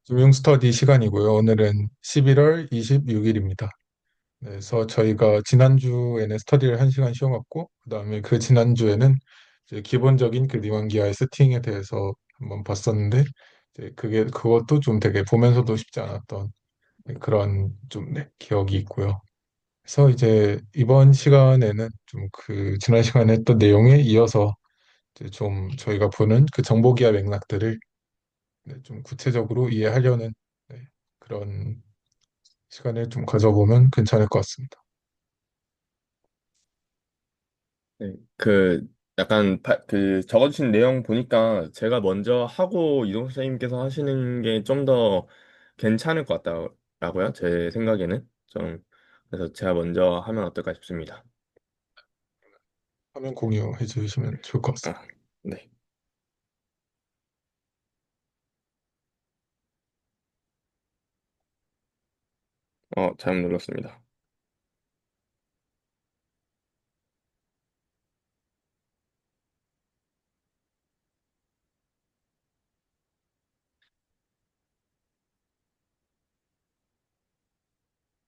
금융 스터디 시간이고요. 오늘은 11월 26일입니다. 그래서 저희가 지난주에는 스터디를 1시간 쉬어갔고, 그다음에 그 지난주에는 이제 기본적인 그 리만기아의 세팅에 대해서 한번 봤었는데, 이제 그것도 좀 되게 보면서도 쉽지 않았던 그런 좀, 네, 기억이 있고요. 그래서 이제 이번 시간에는 좀 그 지난 시간에 했던 내용에 이어서 이제 좀 저희가 보는 그 정보기업 맥락들을, 네, 좀 구체적으로 이해하려는, 네, 그런 시간을 좀 가져보면 괜찮을 것 같습니다. 네, 약간 적어주신 내용 보니까 제가 먼저 하고 이동 선생님께서 하시는 게 좀 더 괜찮을 것 같다라고요. 제 생각에는 좀 그래서 제가 먼저 하면 어떨까 싶습니다. 화면 공유해 주시면 좋을 것 같습니다. 아, 네. 잘못 눌렀습니다.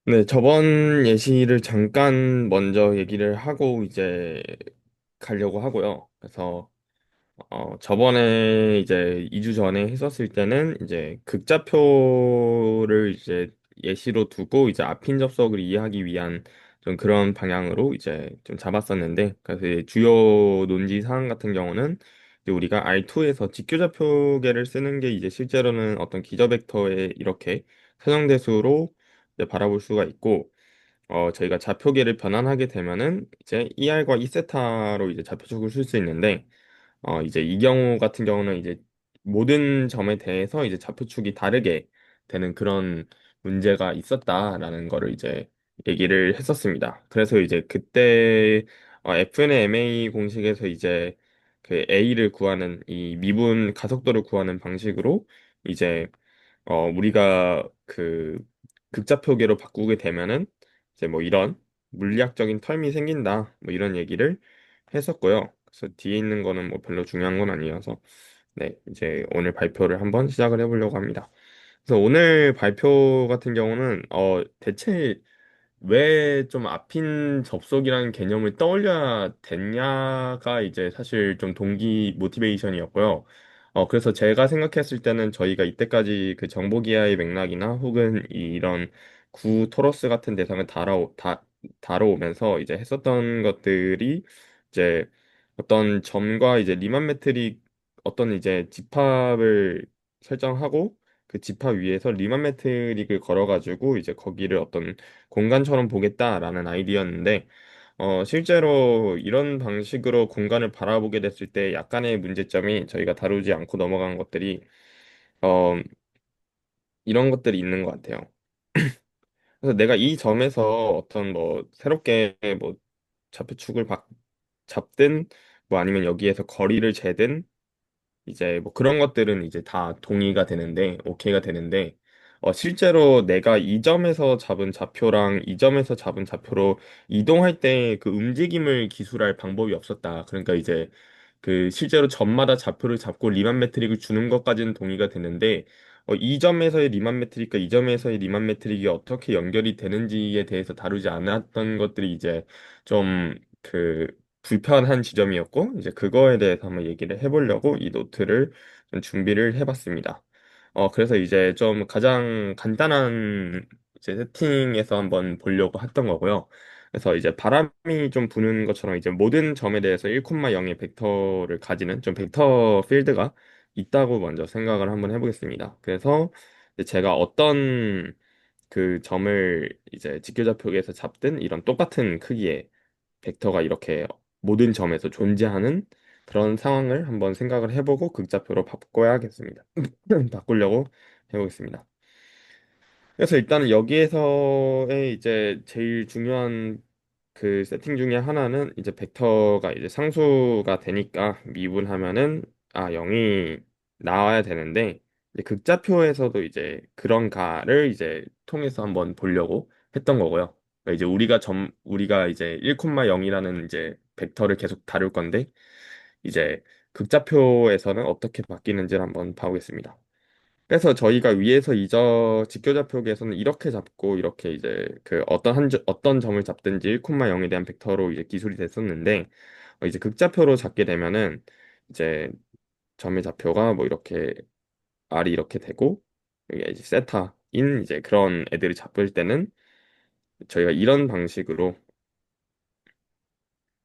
네, 저번 예시를 잠깐 먼저 얘기를 하고 이제 가려고 하고요. 그래서 저번에 이제 2주 전에 했었을 때는 이제 극좌표를 이제 예시로 두고 이제 앞핀 접속을 이해하기 위한 좀 그런 방향으로 이제 좀 잡았었는데, 그래서 이제 주요 논지 사항 같은 경우는 이제 우리가 R2에서 직교좌표계를 쓰는 게 이제 실제로는 어떤 기저 벡터에 이렇게 사정대수로 이제 바라볼 수가 있고, 저희가 좌표계를 변환하게 되면은 이제 ER과 E세타로 이제 좌표축을 쓸 수 있는데, 이제 이 경우 같은 경우는 이제 모든 점에 대해서 이제 좌표축이 다르게 되는 그런 문제가 있었다라는 거를 이제 얘기를 했었습니다. 그래서 이제 그때 FNMA 공식에서 이제 그 A를 구하는 이 미분 가속도를 구하는 방식으로 이제 우리가 그 극좌표계로 바꾸게 되면은 이제 뭐 이런 물리학적인 텀이 생긴다 뭐 이런 얘기를 했었고요. 그래서 뒤에 있는 거는 뭐 별로 중요한 건 아니어서 네 이제 오늘 발표를 한번 시작을 해보려고 합니다. 그래서 오늘 발표 같은 경우는 대체 왜 좀 앞인 접속이라는 개념을 떠올려야 됐냐가 이제 사실 좀 동기 모티베이션이었고요. 그래서 제가 생각했을 때는 저희가 이때까지 그 정보기하의 맥락이나 혹은 이런 구 토러스 같은 대상을 다뤄오면서 이제 했었던 것들이 이제 어떤 점과 이제 리만 매트릭 어떤 이제 집합을 설정하고 그 집합 위에서 리만 매트릭을 걸어가지고 이제 거기를 어떤 공간처럼 보겠다라는 아이디어였는데 실제로 이런 방식으로 공간을 바라보게 됐을 때 약간의 문제점이 저희가 다루지 않고 넘어간 것들이 어, 이런 것들이 있는 것 같아요. 그래서 내가 이 점에서 어떤 뭐 새롭게 뭐 좌표축을 잡든 뭐 아니면 여기에서 거리를 재든 이제 뭐 그런 것들은 이제 다 동의가 되는데, 오케이가 되는데, 실제로 내가 이 점에서 잡은 좌표랑 이 점에서 잡은 좌표로 이동할 때 그 움직임을 기술할 방법이 없었다. 그러니까 이제 그 실제로 점마다 좌표를 잡고 리만 매트릭을 주는 것까지는 동의가 되는데, 이 점에서의 리만 매트릭과 이 점에서의 리만 매트릭이 어떻게 연결이 되는지에 대해서 다루지 않았던 것들이 이제 좀 그 불편한 지점이었고, 이제 그거에 대해서 한번 얘기를 해보려고 이 노트를 좀 준비를 해봤습니다. 그래서 이제 좀 가장 간단한 이제 세팅에서 한번 보려고 했던 거고요. 그래서 이제 바람이 좀 부는 것처럼 이제 모든 점에 대해서 1,0의 벡터를 가지는 좀 벡터 필드가 있다고 먼저 생각을 한번 해보겠습니다. 그래서 이제 제가 어떤 그 점을 이제 직교좌표계에서 잡든 이런 똑같은 크기의 벡터가 이렇게 모든 점에서 존재하는 그런 상황을 한번 생각을 해보고 극좌표로 바꿔야겠습니다. 바꾸려고 해보겠습니다. 그래서 일단은 여기에서의 이제 제일 중요한 그 세팅 중에 하나는 이제 벡터가 이제 상수가 되니까 미분하면은 0이 나와야 되는데 이제 극좌표에서도 이제 그런 가를 이제 통해서 한번 보려고 했던 거고요. 그러니까 이제 우리가 이제 1,0이라는 이제 벡터를 계속 다룰 건데 이제 극좌표에서는 어떻게 바뀌는지를 한번 봐보겠습니다. 그래서 저희가 위에서 직교좌표계에서는 이렇게 잡고 이렇게 이제 그 어떤 점을 잡든지 1,0에 대한 벡터로 이제 기술이 됐었는데 이제 극좌표로 잡게 되면은 이제 점의 좌표가 뭐 이렇게 R이 이렇게 되고 여기 이제 세타인 이제 그런 애들을 잡을 때는 저희가 이런 방식으로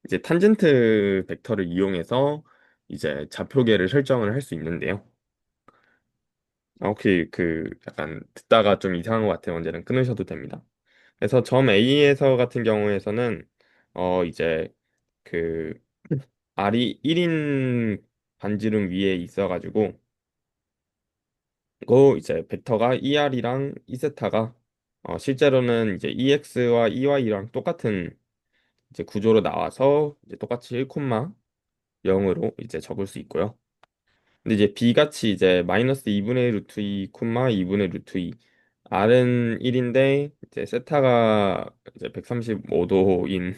이제 탄젠트 벡터를 이용해서 이제 좌표계를 설정을 할 수 있는데요. 혹시 그 약간 듣다가 좀 이상한 것 같아요. 언제는 끊으셔도 됩니다. 그래서 점 A에서 같은 경우에서는 이제 그 R이 1인 반지름 위에 있어가지고 그 이제 벡터가 ER이랑 E세타가 실제로는 이제 EX와 EY랑 똑같은 이제 구조로 나와서 이제 똑같이 1,0으로 이제 적을 수 있고요. 근데 이제 B같이 이제 마이너스 2분의 루트 2, 2분의 루트 2 R은 1인데 이제 세타가 이제 135도인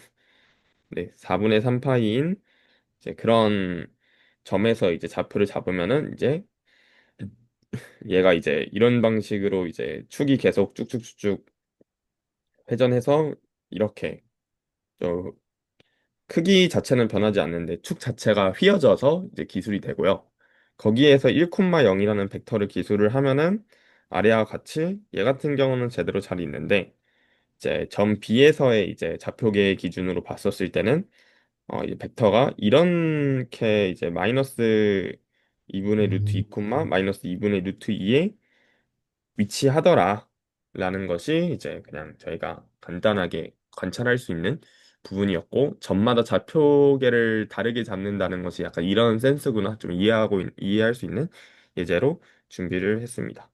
네, 4분의 3파이인 이제 그런 점에서 이제 좌표를 잡으면은 이제 얘가 이제 이런 방식으로 이제 축이 계속 쭉쭉쭉쭉 회전해서 이렇게 저 크기 자체는 변하지 않는데 축 자체가 휘어져서 이제 기술이 되고요. 거기에서 1,0이라는 벡터를 기술을 하면은 아래와 같이 얘 같은 경우는 제대로 잘 있는데 이제 점 B에서의 이제 좌표계 기준으로 봤었을 때는 이제 벡터가 이렇게 이제 마이너스 2분의 루트 2, 마이너스 2분의 루트 2에 위치하더라 라는 것이 이제 그냥 저희가 간단하게 관찰할 수 있는 부분이었고 점마다 좌표계를 다르게 잡는다는 것이 약간 이런 센스구나 좀 이해할 수 있는 예제로 준비를 했습니다.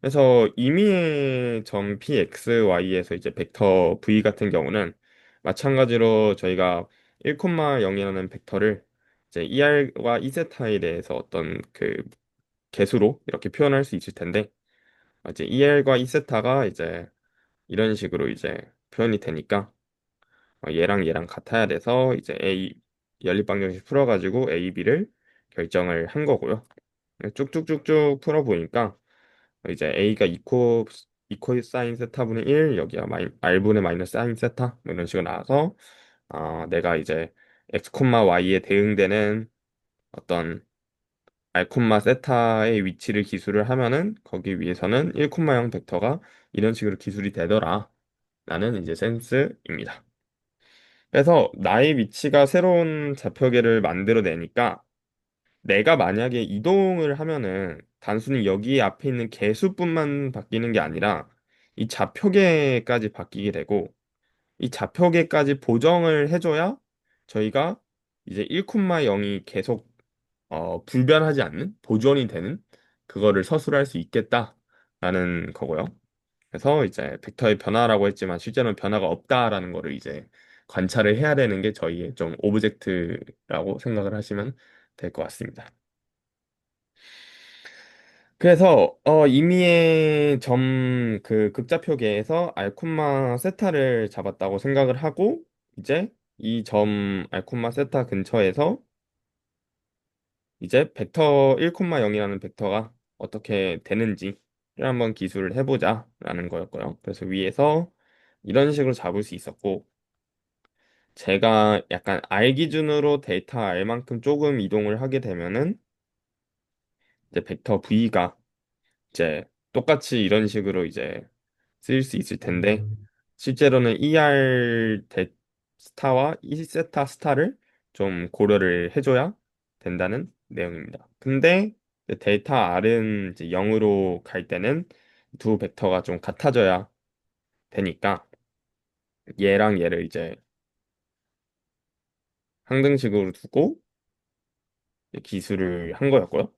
그래서 임의의 점 PXY에서 이제 벡터 V 같은 경우는 마찬가지로 저희가 1,0이라는 벡터를 이제 ER과 E세타에 대해서 어떤 그 개수로 이렇게 표현할 수 있을 텐데 이제 EL과 E세타가 이제 이런 식으로 이제 표현이 되니까 얘랑 얘랑 같아야 돼서 이제 연립방정식 풀어가지고 A, B를 결정을 한 거고요. 쭉쭉쭉쭉 풀어보니까 이제 A가 이코 사인 세타분의 1 여기가 R분의 마이너스 사인 세타 뭐 이런 식으로 나와서 내가 이제 X, Y에 대응되는 어떤 R, 세타의 위치를 기술을 하면은 거기 위해서는 1,0 벡터가 이런 식으로 기술이 되더라 라는 이제 센스입니다. 그래서 나의 위치가 새로운 좌표계를 만들어내니까 내가 만약에 이동을 하면은 단순히 여기 앞에 있는 개수뿐만 바뀌는 게 아니라 이 좌표계까지 바뀌게 되고 이 좌표계까지 보정을 해줘야 저희가 이제 1,0이 계속 불변하지 않는 보존이 되는 그거를 서술할 수 있겠다라는 거고요. 그래서 이제 벡터의 변화라고 했지만 실제로는 변화가 없다라는 거를 이제 관찰을 해야 되는 게 저희의 좀 오브젝트라고 생각을 하시면 될 것 같습니다. 그래서 이미의 점 그 극좌표계에서 알콤마 세타를 잡았다고 생각을 하고 이제 이 점 알콤마 세타 근처에서 이제 벡터 1,0이라는 벡터가 어떻게 되는지를 한번 기술을 해보자라는 거였고요. 그래서 위에서 이런 식으로 잡을 수 있었고 제가 약간 R 기준으로 데이터 R만큼 조금 이동을 하게 되면은 이제 벡터 V가 이제 똑같이 이런 식으로 이제 쓰일 수 있을 텐데 실제로는 ER 스타와 E세타 스타를 좀 고려를 해줘야 된다는 내용입니다. 근데 이제 데이터 R은 이제 0으로 갈 때는 두 벡터가 좀 같아져야 되니까 얘랑 얘를 이제 항등식으로 두고 이제 기술을 한 거였고요.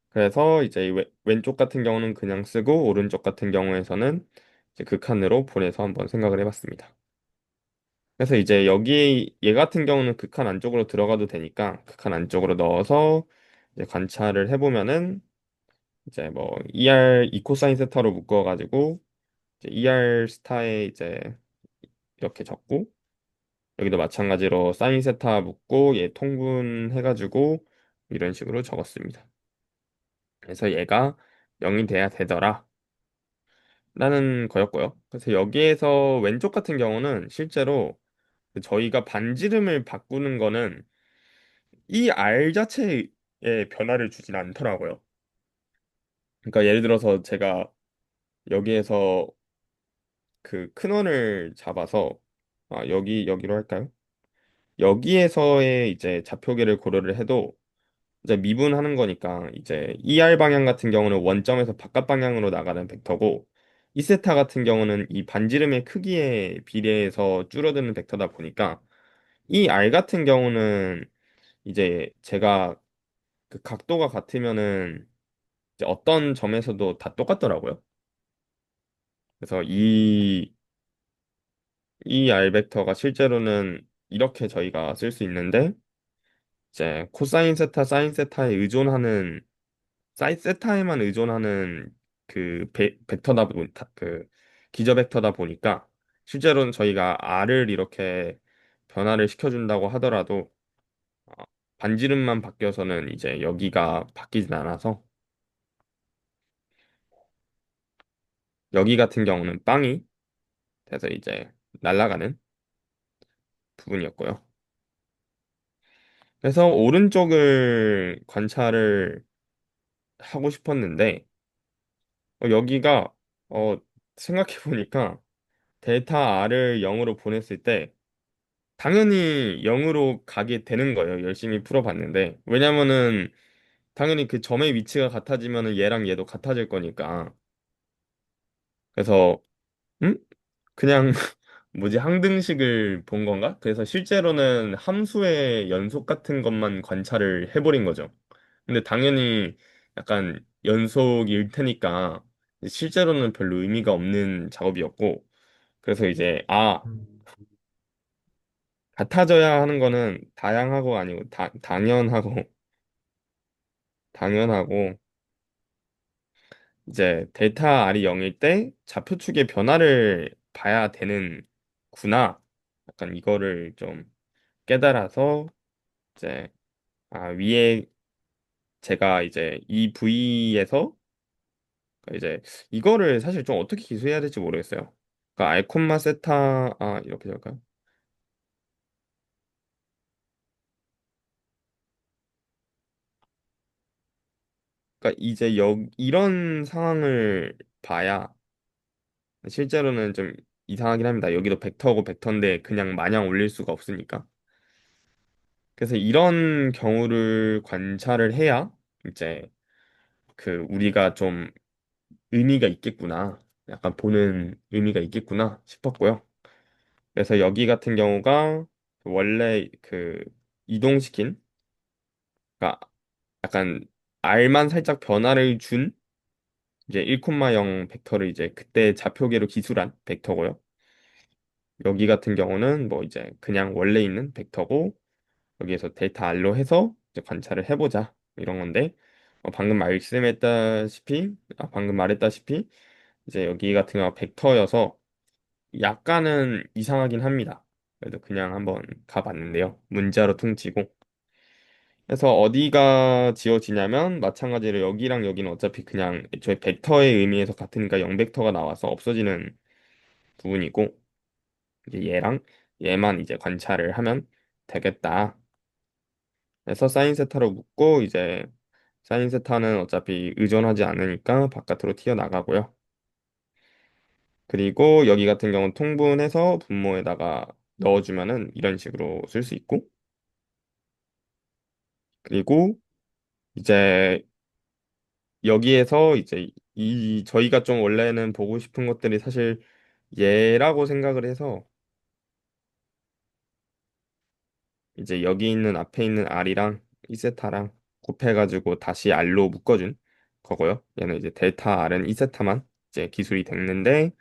그래서 이제 왼쪽 같은 경우는 그냥 쓰고 오른쪽 같은 경우에서는 이제 극한으로 보내서 한번 생각을 해봤습니다. 그래서 이제 여기 얘 같은 경우는 극한 안쪽으로 들어가도 되니까 극한 안쪽으로 넣어서 이제 관찰을 해보면은 이제 뭐 ER 이코사인 세타로 묶어가지고 이제 ER 스타에 이제 이렇게 적고 여기도 마찬가지로 사인 세타 묶고 얘 통분해가지고 이런 식으로 적었습니다. 그래서 얘가 0이 돼야 되더라 라는 거였고요. 그래서 여기에서 왼쪽 같은 경우는 실제로 저희가 반지름을 바꾸는 거는 이 R 자체에 변화를 주진 않더라고요. 그러니까 예를 들어서 제가 여기에서 그 큰 원을 잡아서 여기로 할까요? 여기에서의 이제 좌표계를 고려를 해도 이제 미분하는 거니까 이제 ER 방향 같은 경우는 원점에서 바깥 방향으로 나가는 벡터고 이세타 같은 경우는 이 반지름의 크기에 비례해서 줄어드는 벡터다 보니까 이 R 같은 경우는 이제 제가 그 각도가 같으면은 이제 어떤 점에서도 다 똑같더라고요. 그래서 이 R 벡터가 실제로는 이렇게 저희가 쓸 수 있는데 이제 코사인 세타, 사인 세타에 의존하는 사인 세타에만 의존하는 그 벡터다 그 기저 벡터다 보니까 실제로는 저희가 R을 이렇게 변화를 시켜준다고 하더라도 어, 반지름만 바뀌어서는 이제 여기가 바뀌진 않아서 여기 같은 경우는 빵이 돼서 이제 날아가는 부분이었고요. 그래서 오른쪽을 관찰을 하고 싶었는데 여기가 생각해 보니까 델타 R을 0으로 보냈을 때 당연히 0으로 가게 되는 거예요. 열심히 풀어봤는데. 왜냐면은 당연히 그 점의 위치가 같아지면은 얘랑 얘도 같아질 거니까. 그래서 음? 그냥 뭐지 항등식을 본 건가? 그래서 실제로는 함수의 연속 같은 것만 관찰을 해버린 거죠. 근데 당연히 약간 연속일 테니까 실제로는 별로 의미가 없는 작업이었고 그래서 이제 음, 같아져야 하는 거는 다양하고 아니고 당연하고 당연하고 이제 델타 R이 0일 때 좌표축의 변화를 봐야 되는구나. 약간 이거를 좀 깨달아서 이제 위에 제가 이제 이 V에서 이제 이거를 사실 좀 어떻게 기술해야 될지 모르겠어요. 그러니까 알콤마 세타 이렇게 될까요? 그러니까 이제 이런 상황을 봐야 실제로는 좀 이상하긴 합니다. 여기도 벡터고 벡터인데 그냥 마냥 올릴 수가 없으니까. 그래서 이런 경우를 관찰을 해야 이제 그 우리가 좀 의미가 있겠구나. 약간 보는 의미가 있겠구나 싶었고요. 그래서 여기 같은 경우가 원래 그 이동시킨 그러니까 약간 R만 살짝 변화를 준 이제 1,0 벡터를 이제 그때 좌표계로 기술한 벡터고요. 여기 같은 경우는 뭐 이제 그냥 원래 있는 벡터고 여기에서 데이터 R로 해서 이제 관찰을 해보자 이런 건데 방금 말했다시피 이제 여기 같은 경우 벡터여서 약간은 이상하긴 합니다. 그래도 그냥 한번 가봤는데요. 문자로 퉁치고 그래서 어디가 지워지냐면 마찬가지로 여기랑 여기는 어차피 그냥 애초에 벡터의 의미에서 같으니까 0벡터가 나와서 없어지는 부분이고 이제 얘랑 얘만 이제 관찰을 하면 되겠다. 그래서 사인 세타로 묶고 이제 사인 세타는 어차피 의존하지 않으니까 바깥으로 튀어나가고요. 그리고 여기 같은 경우는 통분해서 분모에다가 넣어주면은 이런 식으로 쓸 수 있고 그리고 이제 여기에서 이제 이 저희가 좀 원래는 보고 싶은 것들이 사실 얘라고 생각을 해서 이제 여기 있는 앞에 있는 R이랑 이세타랑 곱해가지고 다시 R로 묶어준 거고요. 얘는 이제 델타 R은 이세타만 이제 기술이 됐는데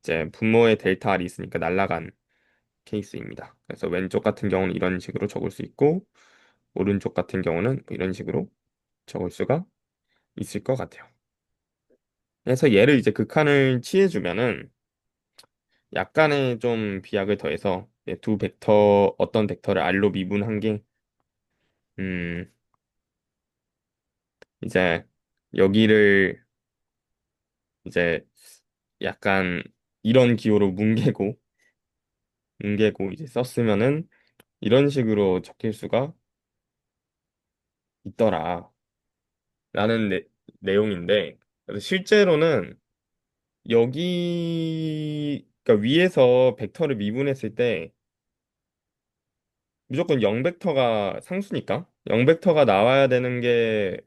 이제 분모에 델타 R이 있으니까 날라간 케이스입니다. 그래서 왼쪽 같은 경우는 이런 식으로 적을 수 있고 오른쪽 같은 경우는 뭐 이런 식으로 적을 수가 있을 것 같아요. 그래서 얘를 이제 극한을 취해주면은 약간의 좀 비약을 더해서 두 벡터 어떤 벡터를 R로 미분한 게 음, 이제 여기를 이제 약간 이런 기호로 뭉개고 이제 썼으면은 이런 식으로 적힐 수가 있더라. 라는 내용인데, 그래서 실제로는 그러니까 위에서 벡터를 미분했을 때 무조건 0벡터가 상수니까 0벡터가 나와야 되는 게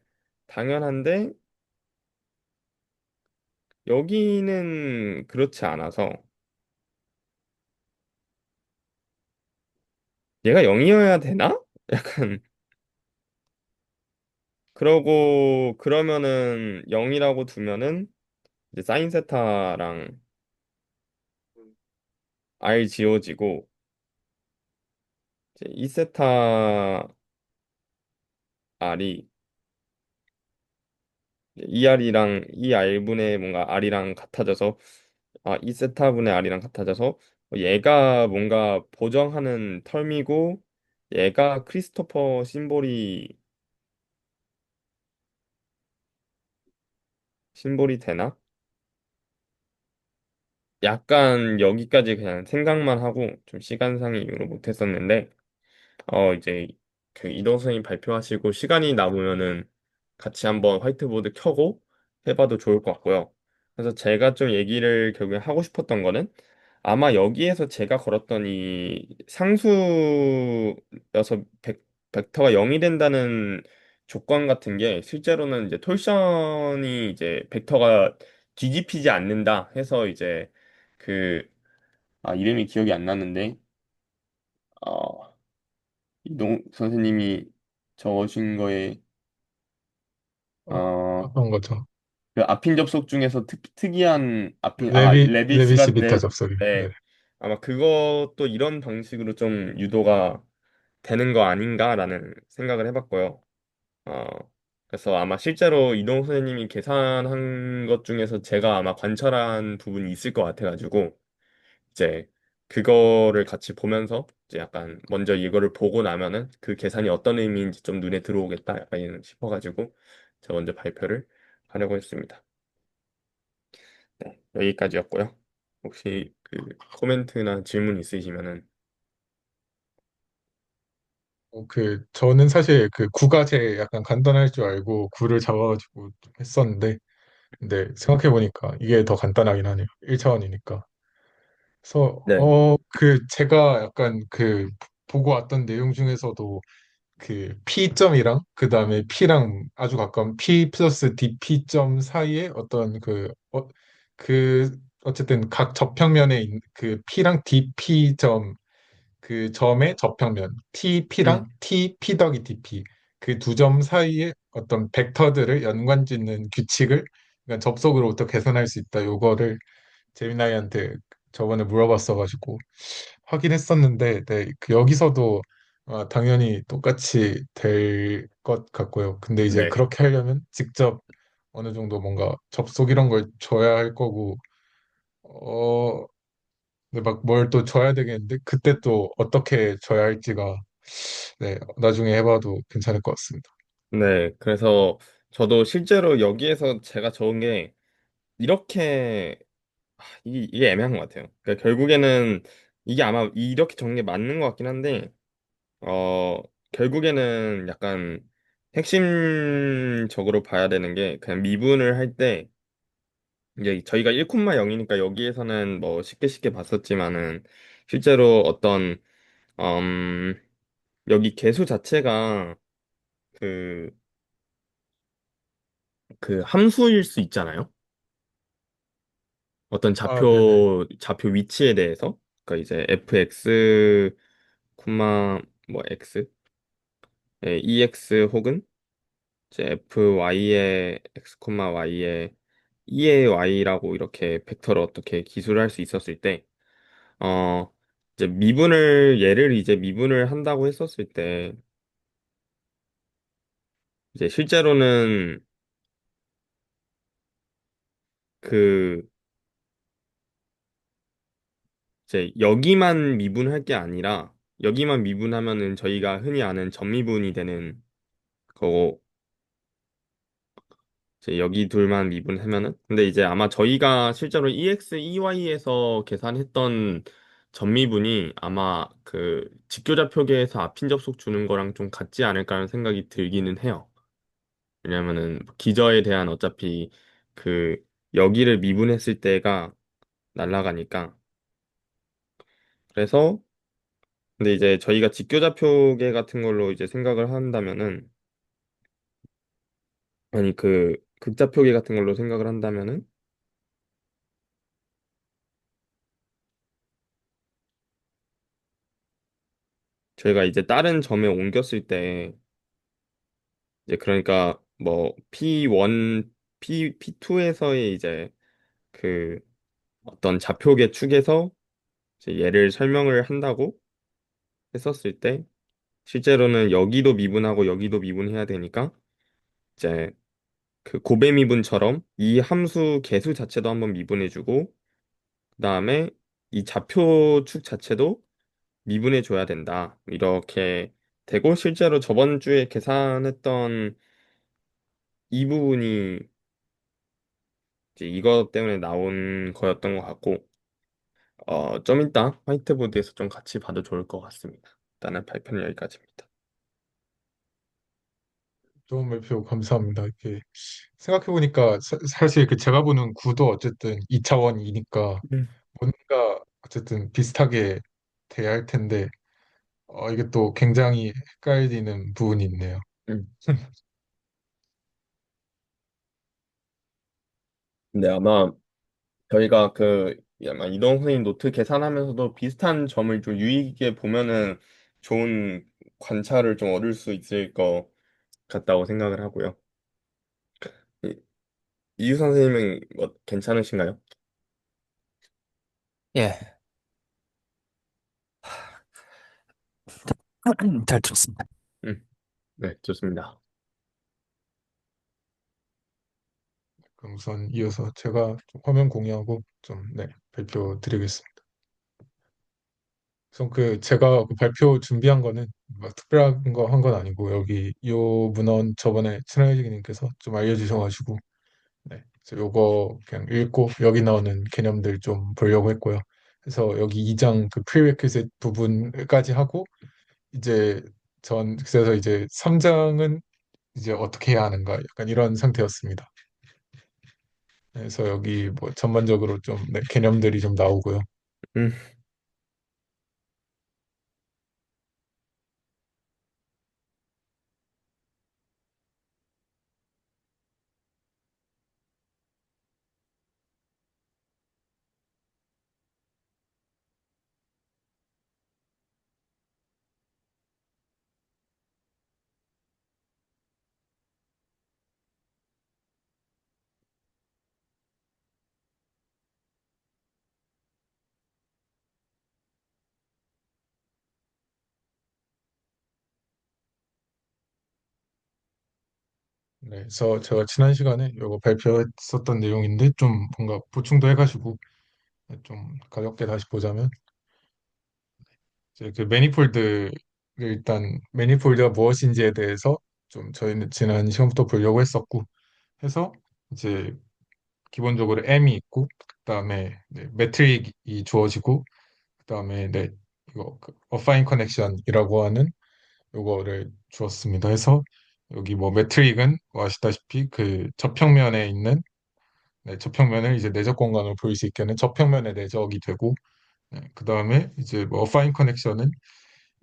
당연한데 여기는 그렇지 않아서 얘가 0이어야 되나? 약간 그러면은 0이라고 두면은 이제 사인 세타랑 r 지워지고 이제 2 세타 r이 이 r이랑 이 r분의 뭔가 r이랑 같아져서 2 세타분의 r이랑 같아져서 얘가 뭔가 보정하는 텀이고 얘가 크리스토퍼 심볼이 되나? 약간 여기까지 그냥 생각만 하고 좀 시간상의 이유로 못했었는데 이제 그 이동 선생님 발표하시고 시간이 남으면은 같이 한번 화이트보드 켜고 해봐도 좋을 것 같고요. 그래서 제가 좀 얘기를 결국에 하고 싶었던 거는 아마 여기에서 제가 걸었던 이 상수여서 벡터가 0이 된다는 조건 같은 게 실제로는 이제 톨션이 이제 벡터가 뒤집히지 않는다 해서 이제 그 이름이 기억이 안 나는데 어, 이동 선생님이 적으신 거에 어, 어, 어떤 거죠? 그 앞핀 접속 중에서 특이한 레비시 레비스가 비타 접속이. 네. 네, 아마 그것도 이런 방식으로 좀 유도가 되는 거 아닌가라는 생각을 해봤고요. 어, 그래서 아마 실제로 이동 선생님이 계산한 것 중에서 제가 아마 관찰한 부분이 있을 것 같아가지고 이제 그거를 같이 보면서 이제 약간 먼저 이거를 보고 나면은 그 계산이 어떤 의미인지 좀 눈에 들어오겠다 약간 싶어가지고 제가 먼저 발표를 하려고 했습니다. 네, 여기까지였고요. 혹시 그 코멘트나 질문 있으시면은 저는 사실 그 구가 약간 간단할 줄 알고 구를 잡아가지고 좀 했었는데, 근데 생각해보니까 이게 더 간단하긴 하네요. 1차원이니까. 그래서, 네. 제가 약간 보고 왔던 내용 중에서도 그 P점이랑 그 다음에 P랑 아주 가까운 P 플러스 DP 점 사이에 어쨌든 각 접평면에 있는 그 P랑 DP 점 그 점의 접평면 TP랑 음, TP 더하기 DP 그 두 점 사이에 어떤 벡터들을 연관짓는 규칙을 그러니까 접속으로부터 계산할 수 있다. 요거를 재미나이한테 저번에 물어봤어가지고 확인했었는데, 네, 여기서도 당연히 똑같이 될 것 같고요. 근데 이제 네. 그렇게 하려면 직접 어느 정도 뭔가 접속 이런 걸 줘야 할 거고, 어, 근데 막 뭘 또 줘야 되겠는데, 그때 또 어떻게 줘야 할지가, 네, 나중에 해봐도 괜찮을 것 같습니다. 네. 그래서 저도 실제로 여기에서 제가 적은 게 이렇게 이게 애매한 것 같아요. 그러니까 결국에는 이게 아마 이렇게 적는 게 맞는 것 같긴 한데 어, 결국에는 약간 핵심적으로 봐야 되는 게 그냥 미분을 할 때 이제 저희가 1,0이니까 여기에서는 뭐 쉽게 봤었지만은 실제로 어떤 음, 여기 개수 자체가 그, 그 함수일 수 있잖아요. 어떤 네네. 좌표 위치에 대해서. 그러니까 이제 fx, 뭐 x, ex 혹은 이제 fy의 x, y의 2의 y라고 이렇게 벡터를 어떻게 기술을 할 수 있었을 때, 어, 이제 얘를 이제 미분을 한다고 했었을 때, 이제 실제로는 그, 이제 여기만 미분할 게 아니라, 여기만 미분하면은 저희가 흔히 아는 전미분이 되는 거고, 이제 여기 둘만 미분하면은 근데 이제 아마 저희가 실제로 EX, EY에서 계산했던 전미분이 아마 그 직교좌표계에서 앞인 접속 주는 거랑 좀 같지 않을까 하는 생각이 들기는 해요. 왜냐면은 기저에 대한 어차피 그 여기를 미분했을 때가 날라가니까 그래서 근데 이제 저희가 직교좌표계 같은 걸로 이제 생각을 한다면은 아니 그 극좌표계 같은 걸로 생각을 한다면은 저희가 이제 다른 점에 옮겼을 때 이제 그러니까 뭐 P1, P2에서의 이제 그 어떤 좌표계 축에서 이제 얘를 설명을 한다고 했었을 때 실제로는 여기도 미분하고 여기도 미분해야 되니까 이제 그 고배 미분처럼 이 함수 개수 자체도 한번 미분해주고 그다음에 이 좌표 축 자체도 미분해줘야 된다. 이렇게 되고 실제로 저번 주에 계산했던 이 부분이 이제 이것 때문에 나온 거였던 것 같고 좀 이따 화이트보드에서 좀 같이 봐도 좋을 것 같습니다. 일단은 발표는 여기까지입니다. 좋은 발표 감사합니다. 이렇게 생각해보니까 사실 그 제가 보는 구도 어쨌든 2차원이니까 음. 뭔가 어쨌든 비슷하게 돼야 할 텐데 이게 또 굉장히 헷갈리는 부분이 있네요. 음. 근데 아마 저희가 그 아마 이동 선생님 노트 계산하면서도 비슷한 점을 좀 유의깊게 보면은 좋은 관찰을 좀 얻을 수 있을 것 같다고 생각을 하고요. 이- 이유 선생님은 뭐 괜찮으신가요? 예, 잘 들었습니다. 음, 네, 좋습니다. 그럼 우선 이어서 제가 좀 화면 공유하고 좀 네, 발표 드리겠습니다. 우선 그 제가 그 발표 준비한 거는 막 특별한 거 한 건 아니고 여기 요 문헌 저번에 친화여지기님께서 좀 알려주셔가지고 네, 그래서 요거 그냥 읽고 여기 나오는 개념들 좀 보려고 했고요. 그래서 여기 2장 그 prerequisite 부분까지 하고 이제 그래서 이제 3장은 이제 어떻게 해야 하는가 약간 이런 상태였습니다. 그래서 여기 뭐 전반적으로 좀 네, 개념들이 좀 나오고요. 음, 네, 그래서 제가 지난 시간에 요거 발표했었던 내용인데 좀 뭔가 보충도 해가지고 좀 가볍게 다시 보자면 이제 그 매니폴드를 일단 매니폴드가 무엇인지에 대해서 좀 저희는 지난 시간부터 보려고 했었고 해서 이제 기본적으로 M이 있고 그다음에 네, 매트릭이 주어지고 그다음에 네, 이거 그 어파인 커넥션이라고 하는 요거를 주었습니다. 해서 여기 뭐 매트릭은 뭐 아시다시피 그 접평면에 있는 네, 접평면을 이제 내적 공간으로 보일 수 있게 하는 접평면의 내적이 되고 네, 그다음에 이제 뭐 어파인 커넥션은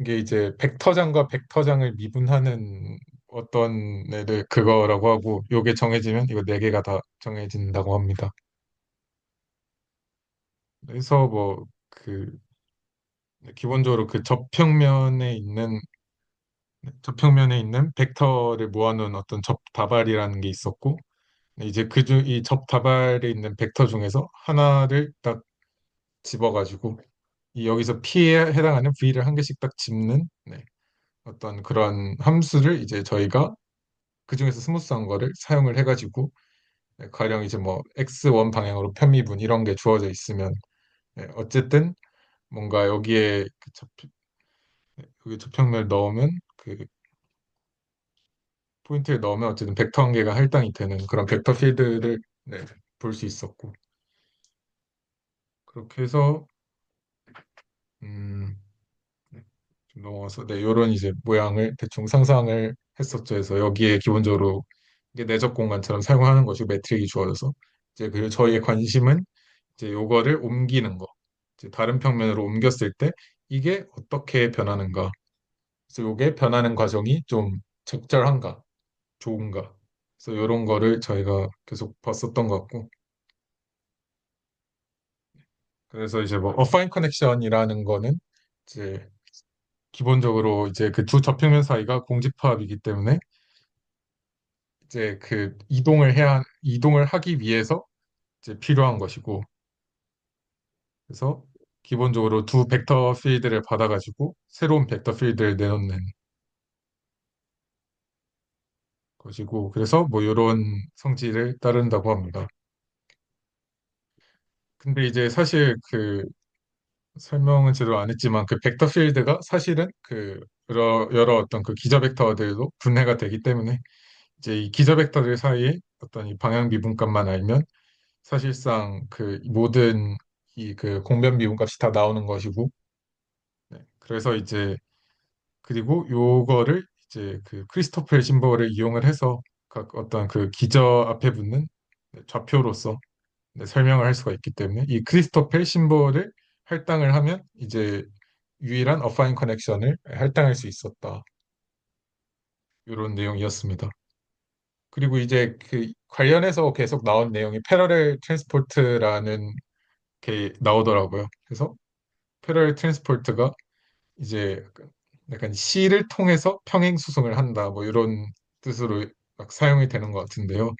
이게 이제 벡터장과 벡터장을 미분하는 어떤 애를 그거라고 하고 요게 정해지면 이거 네 개가 다 정해진다고 합니다. 그래서 뭐 그 기본적으로 그 접평면에 있는 벡터를 모아놓은 어떤 접다발이라는 게 있었고 이제 이 접다발에 있는 벡터 중에서 하나를 딱 집어가지고 이 여기서 P에 해당하는 V를 한 개씩 딱 집는 네, 어떤 그런 함수를 이제 저희가 그중에서 스무스한 거를 사용을 해가지고 네, 가령 이제 뭐 x1 방향으로 편미분 이런 게 주어져 있으면 네, 어쨌든 뭔가 여기에 여기 접평면을 넣으면 그 포인트를 넣으면 어쨌든 벡터 한 개가 할당이 되는 그런 벡터 필드를 네, 볼 수 있었고 그렇게 해서 음, 네, 좀 넘어가서 네, 요런 이제 모양을 대충 상상을 했었죠. 그래서 여기에 기본적으로 이게 내적 공간처럼 사용하는 것이 매트릭이 주어져서 이제 그리고 저희의 관심은 이제 요거를 옮기는 거. 이제 다른 평면으로 옮겼을 때 이게 어떻게 변하는가. 그래서 요게 변하는 과정이 좀 적절한가, 좋은가. 그래서 요런 거를 저희가 계속 봤었던 것 같고. 그래서 이제 뭐 어파인 커넥션이라는 거는 이제 기본적으로 이제 그 두 접평면 사이가 공집합이기 때문에 이제 그 이동을 하기 위해서 이제 필요한 것이고 그래서 기본적으로 두 벡터 필드를 받아가지고 새로운 벡터 필드를 내놓는 것이고 그래서 뭐 이런 성질을 따른다고 합니다. 근데 이제 사실 그 설명은 제대로 안 했지만 그 벡터 필드가 사실은 그 여러 어떤 그 기저 벡터들도 분해가 되기 때문에 이제 이 기저 벡터들 사이에 어떤 이 방향 미분값만 알면 사실상 그 모든 이 그 공변 미분값이 다 나오는 것이고 네. 그래서 이제 그리고 요거를 이제 그 크리스토플 심벌을 이용을 해서 각 어떤 그 기저 앞에 붙는 네, 좌표로서 네, 설명을 할 수가 있기 때문에 이 크리스토펠 심볼을 할당을 하면 이제 유일한 어파인 커넥션을 할당할 수 있었다. 이런 내용이었습니다. 그리고 이제 그 관련해서 계속 나온 내용이 패러렐 트랜스포트라는 게 나오더라고요. 그래서 패러렐 트랜스포트가 이제 약간 C를 통해서 평행 수송을 한다. 뭐 이런 뜻으로 막 사용이 되는 것 같은데요.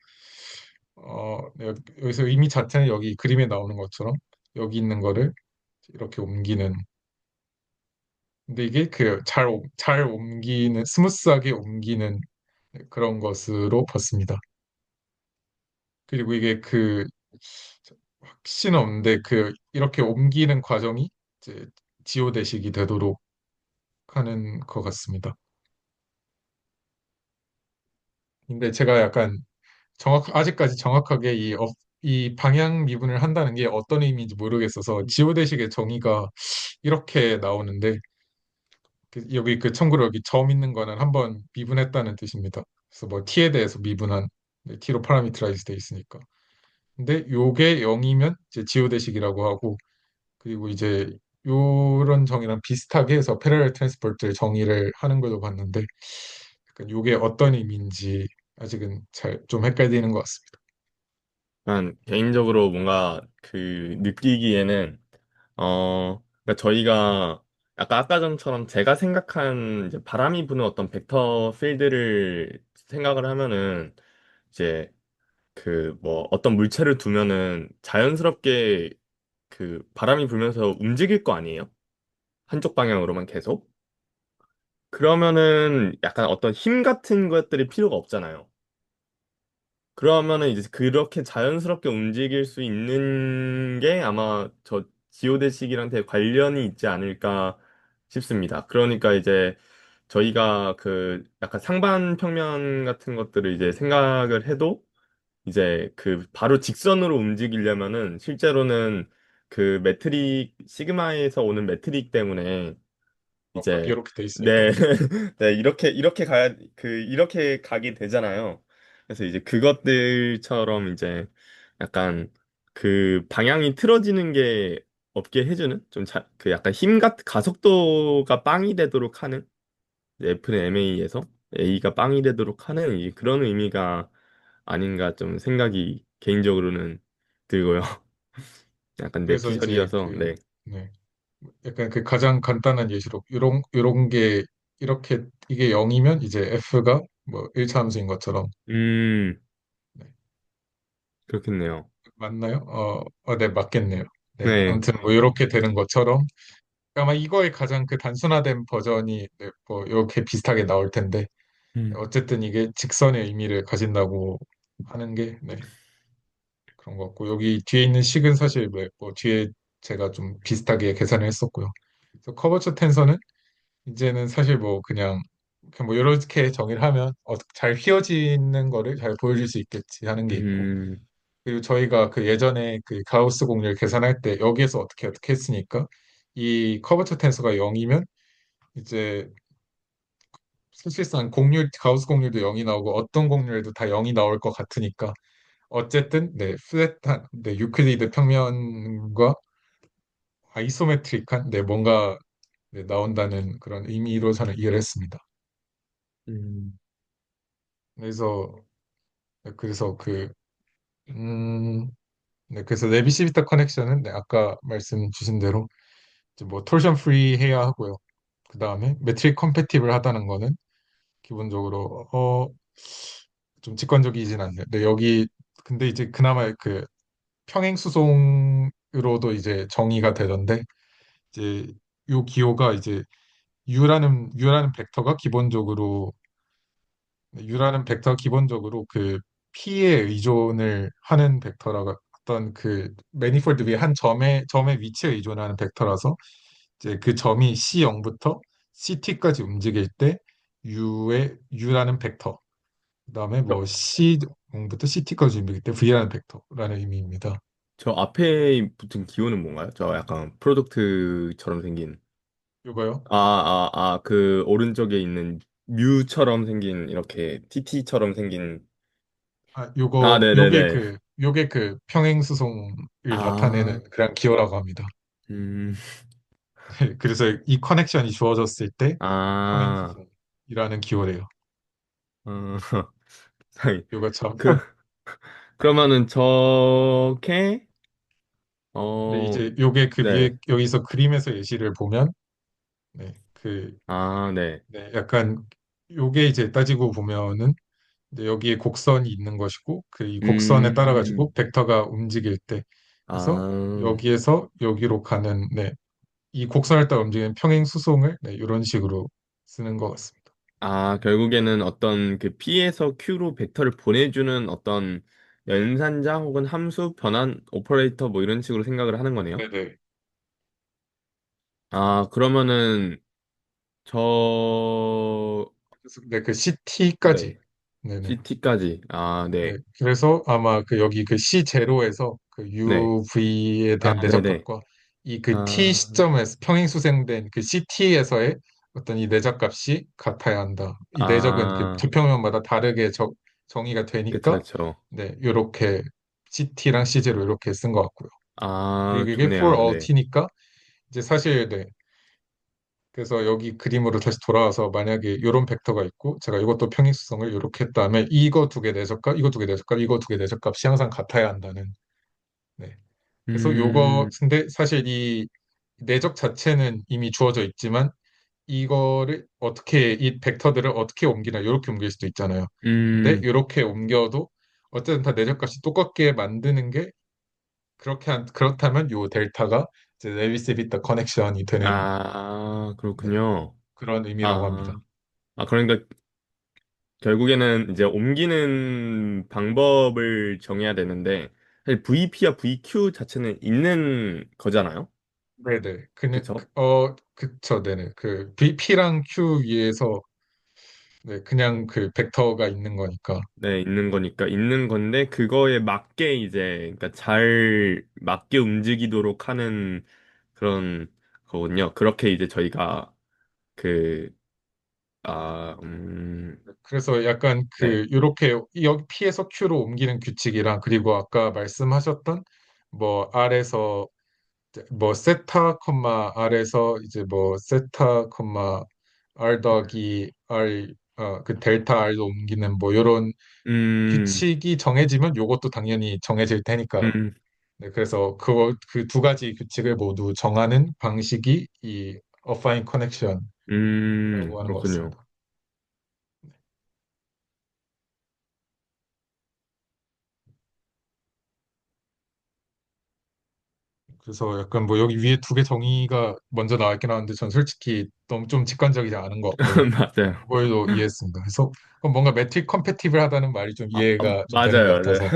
여기서 의미 자체는 여기 그림에 나오는 것처럼 여기 있는 거를 이렇게 옮기는. 근데 이게 그 잘 옮기는, 스무스하게 옮기는 그런 것으로 봤습니다. 그리고 이게 그 확신은 없는데 그 이렇게 옮기는 과정이 이제 지오대식이 되도록 하는 것 같습니다. 근데 제가 약간 아직까지 정확하게 이 방향 미분을 한다는 게 어떤 의미인지 모르겠어서 지오대식의 정의가 이렇게 나오는데 여기 그 참고로 여기 점 있는 거는 한번 미분했다는 뜻입니다. 그래서 뭐 t에 대해서 미분한 네, t로 파라미터라이즈 돼 있으니까. 근데 요게 0이면 이제 지오대식이라고 하고 그리고 이제 요런 정의랑 비슷하게 해서 패러렐 트랜스포트 정의를 하는 걸로 봤는데 약간 요게 어떤 의미인지 아직은 잘 좀 헷갈리는 것 같습니다. 난 개인적으로 뭔가 그 느끼기에는 그러니까 저희가 약간 아까 전처럼 제가 생각한 이제 바람이 부는 어떤 벡터 필드를 생각을 하면은 이제 그 뭐 어떤 물체를 두면은 자연스럽게 그 바람이 불면서 움직일 거 아니에요? 한쪽 방향으로만 계속? 그러면은 약간 어떤 힘 같은 것들이 필요가 없잖아요. 그러면은 이제 그렇게 자연스럽게 움직일 수 있는 게 아마 저 지오대식이랑 되게 관련이 있지 않을까 싶습니다. 그러니까 이제 저희가 그 약간 상반 평면 같은 것들을 이제 생각을 해도 이제 그 바로 직선으로 움직이려면은 실제로는 그 매트릭 시그마에서 오는 매트릭 때문에 딱 이제 이렇게 돼 있으니까. 네, 네 이렇게 가게 되잖아요. 그래서 이제 그것들처럼 이제 약간 그 방향이 틀어지는 게 없게 해주는 그 약간 가속도가 빵이 되도록 하는 F는 MA에서 A가 빵이 되도록 하는 그런 의미가 아닌가 좀 생각이 개인적으로는 들고요. 약간 그래서 이제 뇌피셜이어서 네. 네. 약간 그 가장 간단한 예시로 요런 게 이렇게 이게 0이면 이제 F가 뭐 1차 함수인 것처럼 음, 네. 그렇겠네요. 맞나요? 네, 맞겠네요. 네, 네. 아무튼 뭐 이렇게 되는 것처럼 아마 이거의 가장 그 단순화된 버전이 네, 뭐 이렇게 비슷하게 나올 텐데 음. 어쨌든 이게 직선의 의미를 가진다고 하는 게 네, 그런 것 같고 여기 뒤에 있는 식은 사실 뭐 뒤에 제가 좀 비슷하게 계산을 했었고요. 그래서 커버처 텐서는 이제는 사실 뭐 그냥 그냥 뭐 이렇게 정의를 하면 잘 휘어지는 거를 잘 보여줄 수 있겠지 하는 게 있고 음, 그리고 저희가 그 예전에 그 가우스 공률 계산할 때 여기에서 어떻게 했으니까 이 커버처 텐서가 0이면 이제 사실상 공률 가우스 공률도 0이 나오고 어떤 공률에도 다 0이 나올 것 같으니까 어쨌든 네 플랫한 네 유클리드 평면과 아이소메트릭한 네 뭔가 네, 나온다는 그런 의미로 저는 이해를 했습니다. 음, 그래서 그래서 네, 그래서 레비시비터 커넥션은 네, 아까 말씀 주신 대로 이제 뭐 톨션 프리 해야 하고요. 그 다음에 매트릭 컴패티블 하다는 거는 기본적으로 좀 직관적이진 않네요. 근데 여기 근데 이제 그나마 그 평행 수송으로도 이제 정의가 되던데 이제 요 기호가 이제 U라는 벡터가 기본적으로 그 P에 의존을 하는 벡터라가 어떤 그 매니폴드 위에 한 점의 위치에 의존하는 벡터라서 이제 그 점이 C0부터 CT까지 움직일 때 U라는 벡터 그다음에 저, 뭐 C0부터 CT까지 움직일 때 V라는 벡터라는 의미입니다. 저 앞에 붙은 기호는 뭔가요? 저 약간 프로덕트처럼 생긴. 요거요? 그 오른쪽에 있는 뮤처럼 생긴 이렇게 TT처럼 생긴. 네네네. 요게 그 평행수송을 나타내는 아, 그런 기호라고 합니다. 음, 그래서 이 커넥션이 주어졌을 때 아, 평행수송이라는 기호래요. 어, 요거 참. 그, 그러면은 저게, 근데 어, 이제 요게 그 위에 네. 여기서 그림에서 예시를 보면 네, 네. 네, 약간 요게 이제 따지고 보면은 이제 여기에 곡선이 있는 것이고 그 이 곡선에 따라 가지고 음, 벡터가 움직일 때 그래서 아, 여기에서 여기로 가는 네, 이 곡선을 따라 움직이는 평행 수송을 네, 이런 식으로 쓰는 것 같습니다. 결국에는 어떤 그 P에서 Q로 벡터를 보내주는 어떤 연산자 혹은 함수 변환 오퍼레이터 뭐 이런 식으로 생각을 하는 거네요. 네네. 그러면은 저, 그래서 네, 그 CT까지. 네. 네네. CT까지. 네. 네. 그래서 아마 그 여기 그 C0에서 그 네. UV에 대한 네네. 내적값과 이 그 T 아, 시점에서 평행 수생된 그 CT에서의 어떤 이 내적값이 같아야 한다. 이 내적은 그 아, 불평면마다 다르게 정의가 그쵸, 되니까 그쵸. 네, 요렇게 CT랑 CJ로 이렇게 쓴 것 같고요. 그리고 이게 for 좋네요. all 네. T니까 이제 사실 네. 그래서 여기 그림으로 다시 돌아와서 만약에 이런 벡터가 있고 제가 이것도 평행수성을 이렇게 했다면 이거 두 개 내적값, 이거 두 개 내적값, 이거 두 개 내적값이 항상 같아야 한다는. 네. 그래서 요거 음, 근데 사실 이 내적 자체는 이미 주어져 있지만 이거를 어떻게 이 벡터들을 어떻게 옮기나 이렇게 옮길 수도 있잖아요. 근데 음, 이렇게 옮겨도 어쨌든 다 내적값이 똑같게 만드는 게 그렇다면 요 델타가 이제 레비스 비터 커넥션이 되는 네, 그렇군요. 그런 의미라고 합니다. 아, 그러니까 결국에는 이제 옮기는 방법을 정해야 되는데, 사실 VP와 VQ 자체는 있는 거잖아요? 네네. 그냥, 그쵸? 그쵸. 네네. 그, P랑 Q 위에서, 네, 그냥 그 벡터가 있는 거니까. 네, 있는 거니까 있는 건데, 그거에 맞게 이제, 그러니까 잘 맞게 움직이도록 하는 그런 거군요. 그렇게 이제 저희가 그, 그래서 약간 네. 요렇게, 여기 P에서 Q로 옮기는 규칙이랑, 그리고 아까 말씀하셨던, 뭐, R에서, 뭐, 세타, R에서 이제 뭐, 세타, R 더하기 R, 그 델타 R로 옮기는 뭐, 요런 음, 규칙이 정해지면 요것도 당연히 정해질 테니까. 음, 네, 그래서 그 두 가지 규칙을 모두 정하는 방식이 이 어파인 커넥션이라고 하는 것 그렇군요. 같습니다. 그래서 약간 뭐 여기 위에 두 개 정의가 먼저 나와 있긴 하는데 전 솔직히 너무 좀 직관적이지 않은 것 같고요. 맞아요. 그걸도 이해했습니다. 그래서 그럼 뭔가 매트릭 컴패티블하다는 말이 좀 이해가 좀 되는 것 맞아요. 네. 같아서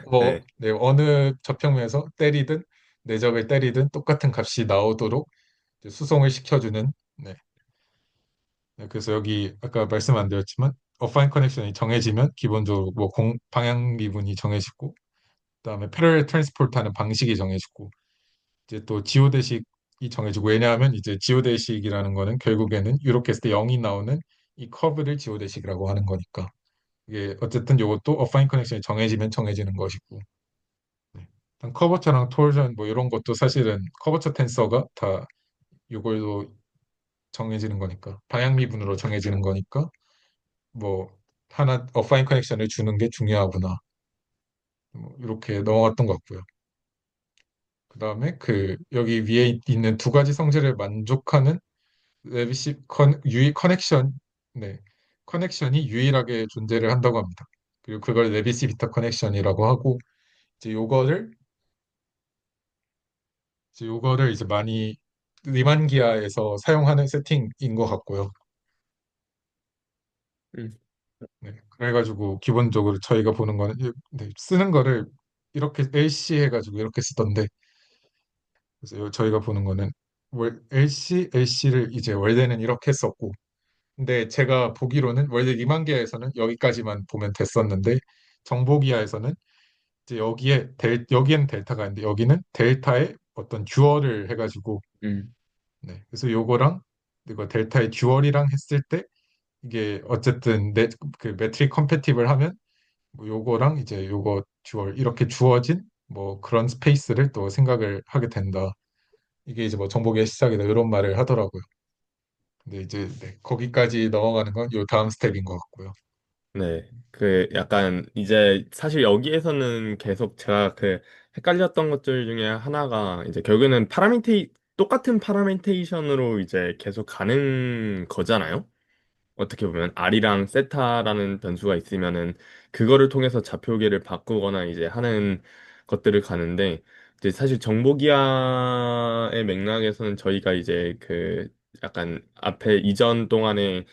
뭐 네. 네, 어느 저평면에서 때리든 내적을 때리든 똑같은 값이 나오도록 이제 수송을 시켜주는 네, 네, 그래서 여기 아까 말씀 안 드렸지만 어파인 커넥션이 정해지면 기본적으로 뭐 방향 미분이 정해지고 그다음에 패러렐 트랜스포트 하는 방식이 정해지고 이제 또 지오대식이 정해지고 왜냐하면 이제 지오대식이라는 거는 결국에는 이렇게 했을 때 0이 나오는 이 커브를 지오대식이라고 하는 거니까 이게 어쨌든 이것도 어파인 커넥션이 정해지면 정해지는 것이고 네. 일단 커버처랑 토르전 뭐 이런 것도 사실은 커버처 텐서가 다 이걸로 정해지는 거니까 방향 미분으로 정해지는 거니까 뭐 하나 어파인 커넥션을 주는 게 중요하구나 뭐 이렇게 넘어갔던 것 같고요. 그다음에 그 여기 위에 있는 두 가지 성질을 만족하는 유일 커넥션 네 커넥션이 유일하게 존재를 한다고 합니다. 그리고 그걸 레비시 비타 커넥션이라고 하고 이제 요거를 이제 많이 리만 기아에서 사용하는 세팅인 것 같고요. 음, 네, 그래가지고 기본적으로 저희가 보는 거는 네, 쓰는 거를 이렇게 LC 해가지고 이렇게 쓰던데 그래서 저희가 보는 거는 LC를 이제 원래는 이렇게 썼고 근데 제가 보기로는 원래 리만기아에서는 여기까지만 보면 됐었는데 정보기아에서는 이제 여기에는 델타가 있는데 여기는 델타의 어떤 듀얼을 해가지고 음, 네, 그래서 요거랑 이거 델타의 듀얼이랑 했을 때 이게 어쨌든 그 매트릭 컴패티블 하면 뭐 요거랑 이제 요거 듀얼 이렇게 주어진 뭐 그런 스페이스를 또 생각을 하게 된다. 이게 이제 뭐 정복의 시작이다 이런 말을 하더라고요. 근데 이제 네, 거기까지 넘어가는 건 요 다음 스텝인 것 같고요. 네. 그 약간 이제 사실 여기에서는 계속 제가 그 헷갈렸던 것들 중에 하나가 이제 결국에는 똑같은 파라멘테이션으로 이제 계속 가는 거잖아요. 어떻게 보면 R이랑 세타라는 변수가 있으면은 그거를 통해서 좌표계를 바꾸거나 이제 하는 것들을 가는데 이제 사실 정보기하의 맥락에서는 저희가 이제 그 약간 앞에 이전 동안에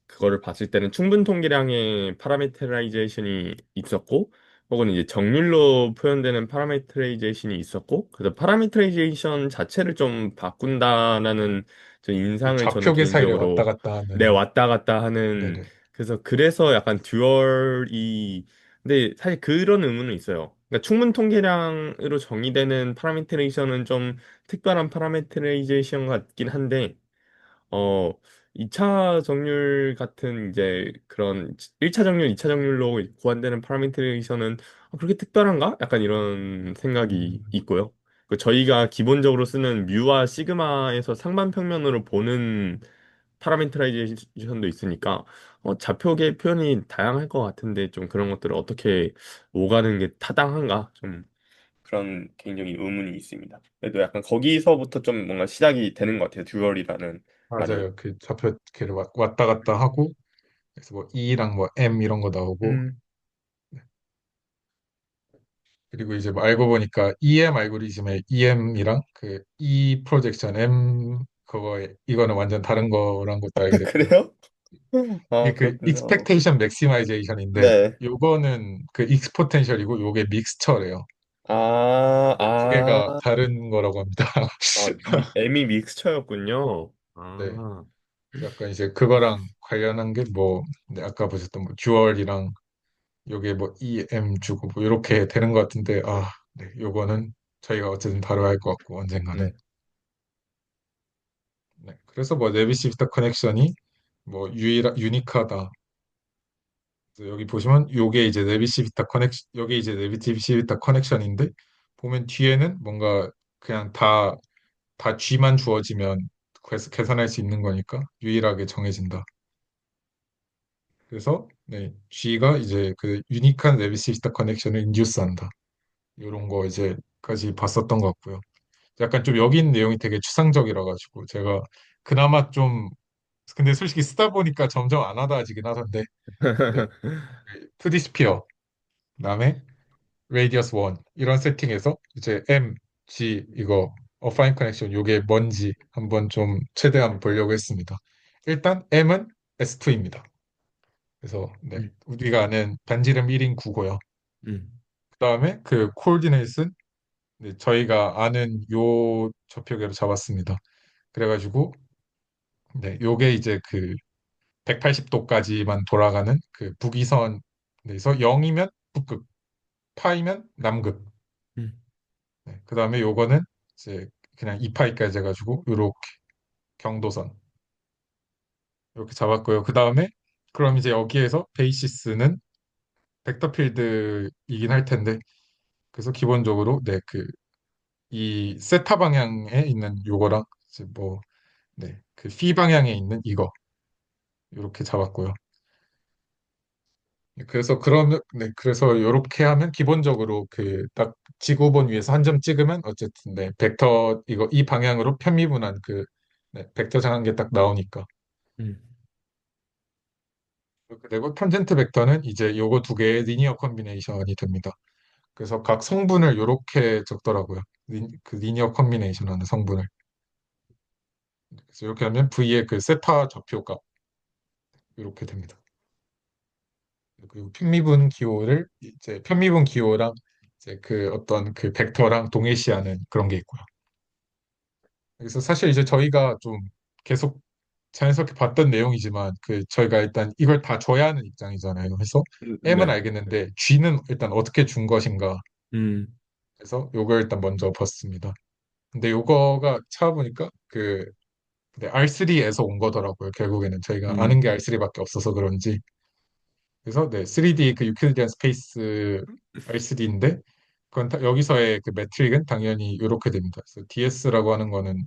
그거를 봤을 때는 충분 통계량의 파라메트라이제이션이 있었고 혹은 이제 정률로 표현되는 파라메트라이제이션이 있었고 그래서 파라메트라이제이션 자체를 좀 바꾼다라는 좀 그 인상을 저는 좌표계 사이를 왔다 개인적으로 갔다 내 하는 왔다 갔다 하는 네네. 그래서 약간 듀얼이 근데 사실 그런 의문은 있어요. 그러니까 충분 통계량으로 정의되는 파라메트레이션은 좀 특별한 파라메트레이제이션 같긴 한데 어, 2차 정률 같은 이제 그런 1차 정률, 2차 정률로 구한되는 파라미터에서는 그렇게 특별한가? 약간 이런 생각이 음, 있고요. 저희가 기본적으로 쓰는 뮤와 시그마에서 상반평면으로 보는 파라미터라이제이션도 있으니까 좌표계 표현이 다양할 것 같은데 좀 그런 것들을 어떻게 오가는 게 타당한가? 좀 그런 개인적인 의문이 있습니다. 그래도 약간 거기서부터 좀 뭔가 시작이 되는 것 같아요. 듀얼이라는 말은. 맞아요. 그 좌표계를 왔다 갔다 하고 그래서 뭐 E랑 뭐 M 이런 거 나오고 음. 그리고 이제 뭐 알고 보니까 EM 알고리즘의 EM이랑 그 E 프로젝션 M 이거는 완전 다른 거란 것도 알게 됐고요. 그래요? 이게 아, 그 그렇군요. 익스펙테이션 맥시마이제이션인데 네. 요거는 그 익스포텐셜이고 요게 믹스처래요. 아, 두 개가 아, 다른 거라고 합니다. M이 믹스처였군요. 네. 아, 그래서 약간 이제 그거랑 관련한 게 뭐 아까 보셨던 뭐 듀얼이랑 요게 뭐 EM 주고 뭐 이렇게 되는 것 같은데 네. 요거는 저희가 어쨌든 다뤄야 할 것 같고 언젠가는. 네. 네. 그래서 뭐 네비시비타 커넥션이 뭐 유니크하다. 그래서 여기 보시면 요게 이제 네비시비타 커넥션 여기 이제 네비시비타 커넥션인데 보면 뒤에는 뭔가 그냥 다 G만 주어지면 계산할 수 있는 거니까 유일하게 정해진다. 그래서 네, G가 이제 그 유니크한 네비시비타 커넥션을 인듀스한다. 이런 거 이제까지 봤었던 것 같고요. 약간 좀 여기 있는 내용이 되게 추상적이라 가지고 제가 그나마 좀 근데 솔직히 쓰다 보니까 점점 안 와닿아지긴 하던데 네, 2D 스피어 그다음에 레디어스 1 이런 세팅에서 이제 M, G 이거 어파인 커넥션 요게 뭔지 한번 좀 최대한 보려고 했습니다. 일단 M은 S2입니다. 그래서 네, 음, 우리가 아는 반지름 1인 9고요. 음, 그다음에 그 코오디네이트는 네, 저희가 아는 요 좌표계로 잡았습니다. 그래가지고 네, 요게 이제 그 180도까지만 돌아가는 그 북위선에서 0이면 북극, 파이면 남극. 음, 네, 그다음에 요거는 이제 그냥 2파이까지 해가지고 요렇게 경도선 이렇게 잡았고요. 그다음에 그럼 이제 여기에서 베이시스는 벡터 필드이긴 할 텐데 그래서 기본적으로 네, 그 이 세타 방향에 있는 요거랑 이제 뭐 네, 그 phi 방향에 있는 이거 이렇게 잡았고요. 그래서 그러면 네, 그래서 이렇게 하면 기본적으로 그 딱 지구본 위에서 한 점 찍으면 어쨌든 네, 벡터 이거 이 방향으로 편미분한 그 네, 벡터 장한 게 딱 나오니까. 음, 그렇게 되고 탄젠트 벡터는 이제 요거 두 개의 리니어 컨비네이션이 됩니다. 그래서 각 성분을 이렇게 적더라고요. 그 리니어 컨비네이션 하는 성분을. 그래서 이렇게 하면 V의 그 세타 좌표가 이렇게 됩니다. 그리고 편미분 기호를 이제 편미분 기호랑 이제 그 어떤 그 벡터랑 동일시하는 그런 게 있고요. 그래서 사실 이제 저희가 좀 계속 자연스럽게 봤던 내용이지만 그 저희가 일단 이걸 다 줘야 하는 입장이잖아요. 그래서 M은 네. 알겠는데 G는 일단 어떻게 준 것인가. 음, 그래서 요걸 일단 먼저 봤습니다. 근데 요거가 찾아보니까 그 R3에서 온 거더라고요. 결국에는 저희가 아는 게 음, R3밖에 없어서 그런지. 그래서 네, 3D 그 유클리디안 스페이스 R3인데 그건 여기서의 그 매트릭은 당연히 이렇게 됩니다. 그래서 DS라고 하는 거는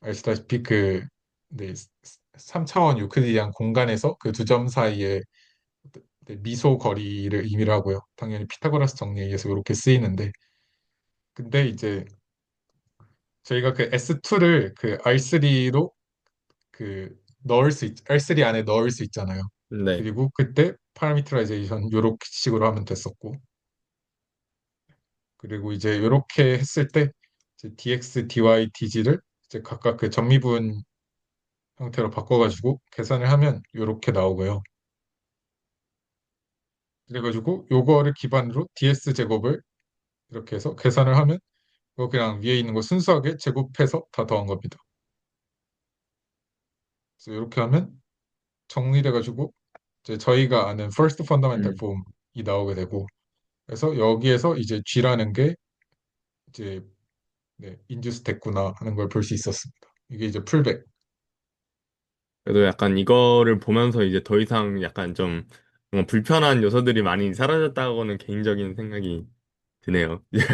아시다시피 그 네, 3차원 유클리디안 공간에서 그 두 점 사이의 네, 미소 거리를 의미를 하고요. 당연히 피타고라스 정리에 의해서 이렇게 쓰이는데 근데 이제 저희가 그 S2를 그 R3로 그 R3 안에 넣을 수 있잖아요. 네. 그리고 그때 파라미터라이제이션 요렇게 식으로 하면 됐었고 그리고 이제 요렇게 했을 때 이제 dx, dy, dg를 이제 각각 그 전미분 형태로 바꿔가지고 계산을 하면 요렇게 나오고요. 그래가지고 요거를 기반으로 ds 제곱을 이렇게 해서 계산을 하면 이거 그냥 위에 있는 거 순수하게 제곱해서 다 더한 겁니다. 그래서 이렇게 하면 정리돼가지고 이제 저희가 아는 first fundamental 음. form이 나오게 되고 그래서 여기에서 이제 G라는 게 이제 네, 인듀스 됐구나 하는 걸 볼 수 있었습니다. 이게 이제 풀백. 그래도 약간 이거를 보면서 이제 더 이상 약간 좀 뭔가 불편한 요소들이 많이 사라졌다고는 개인적인 생각이 드네요. 이제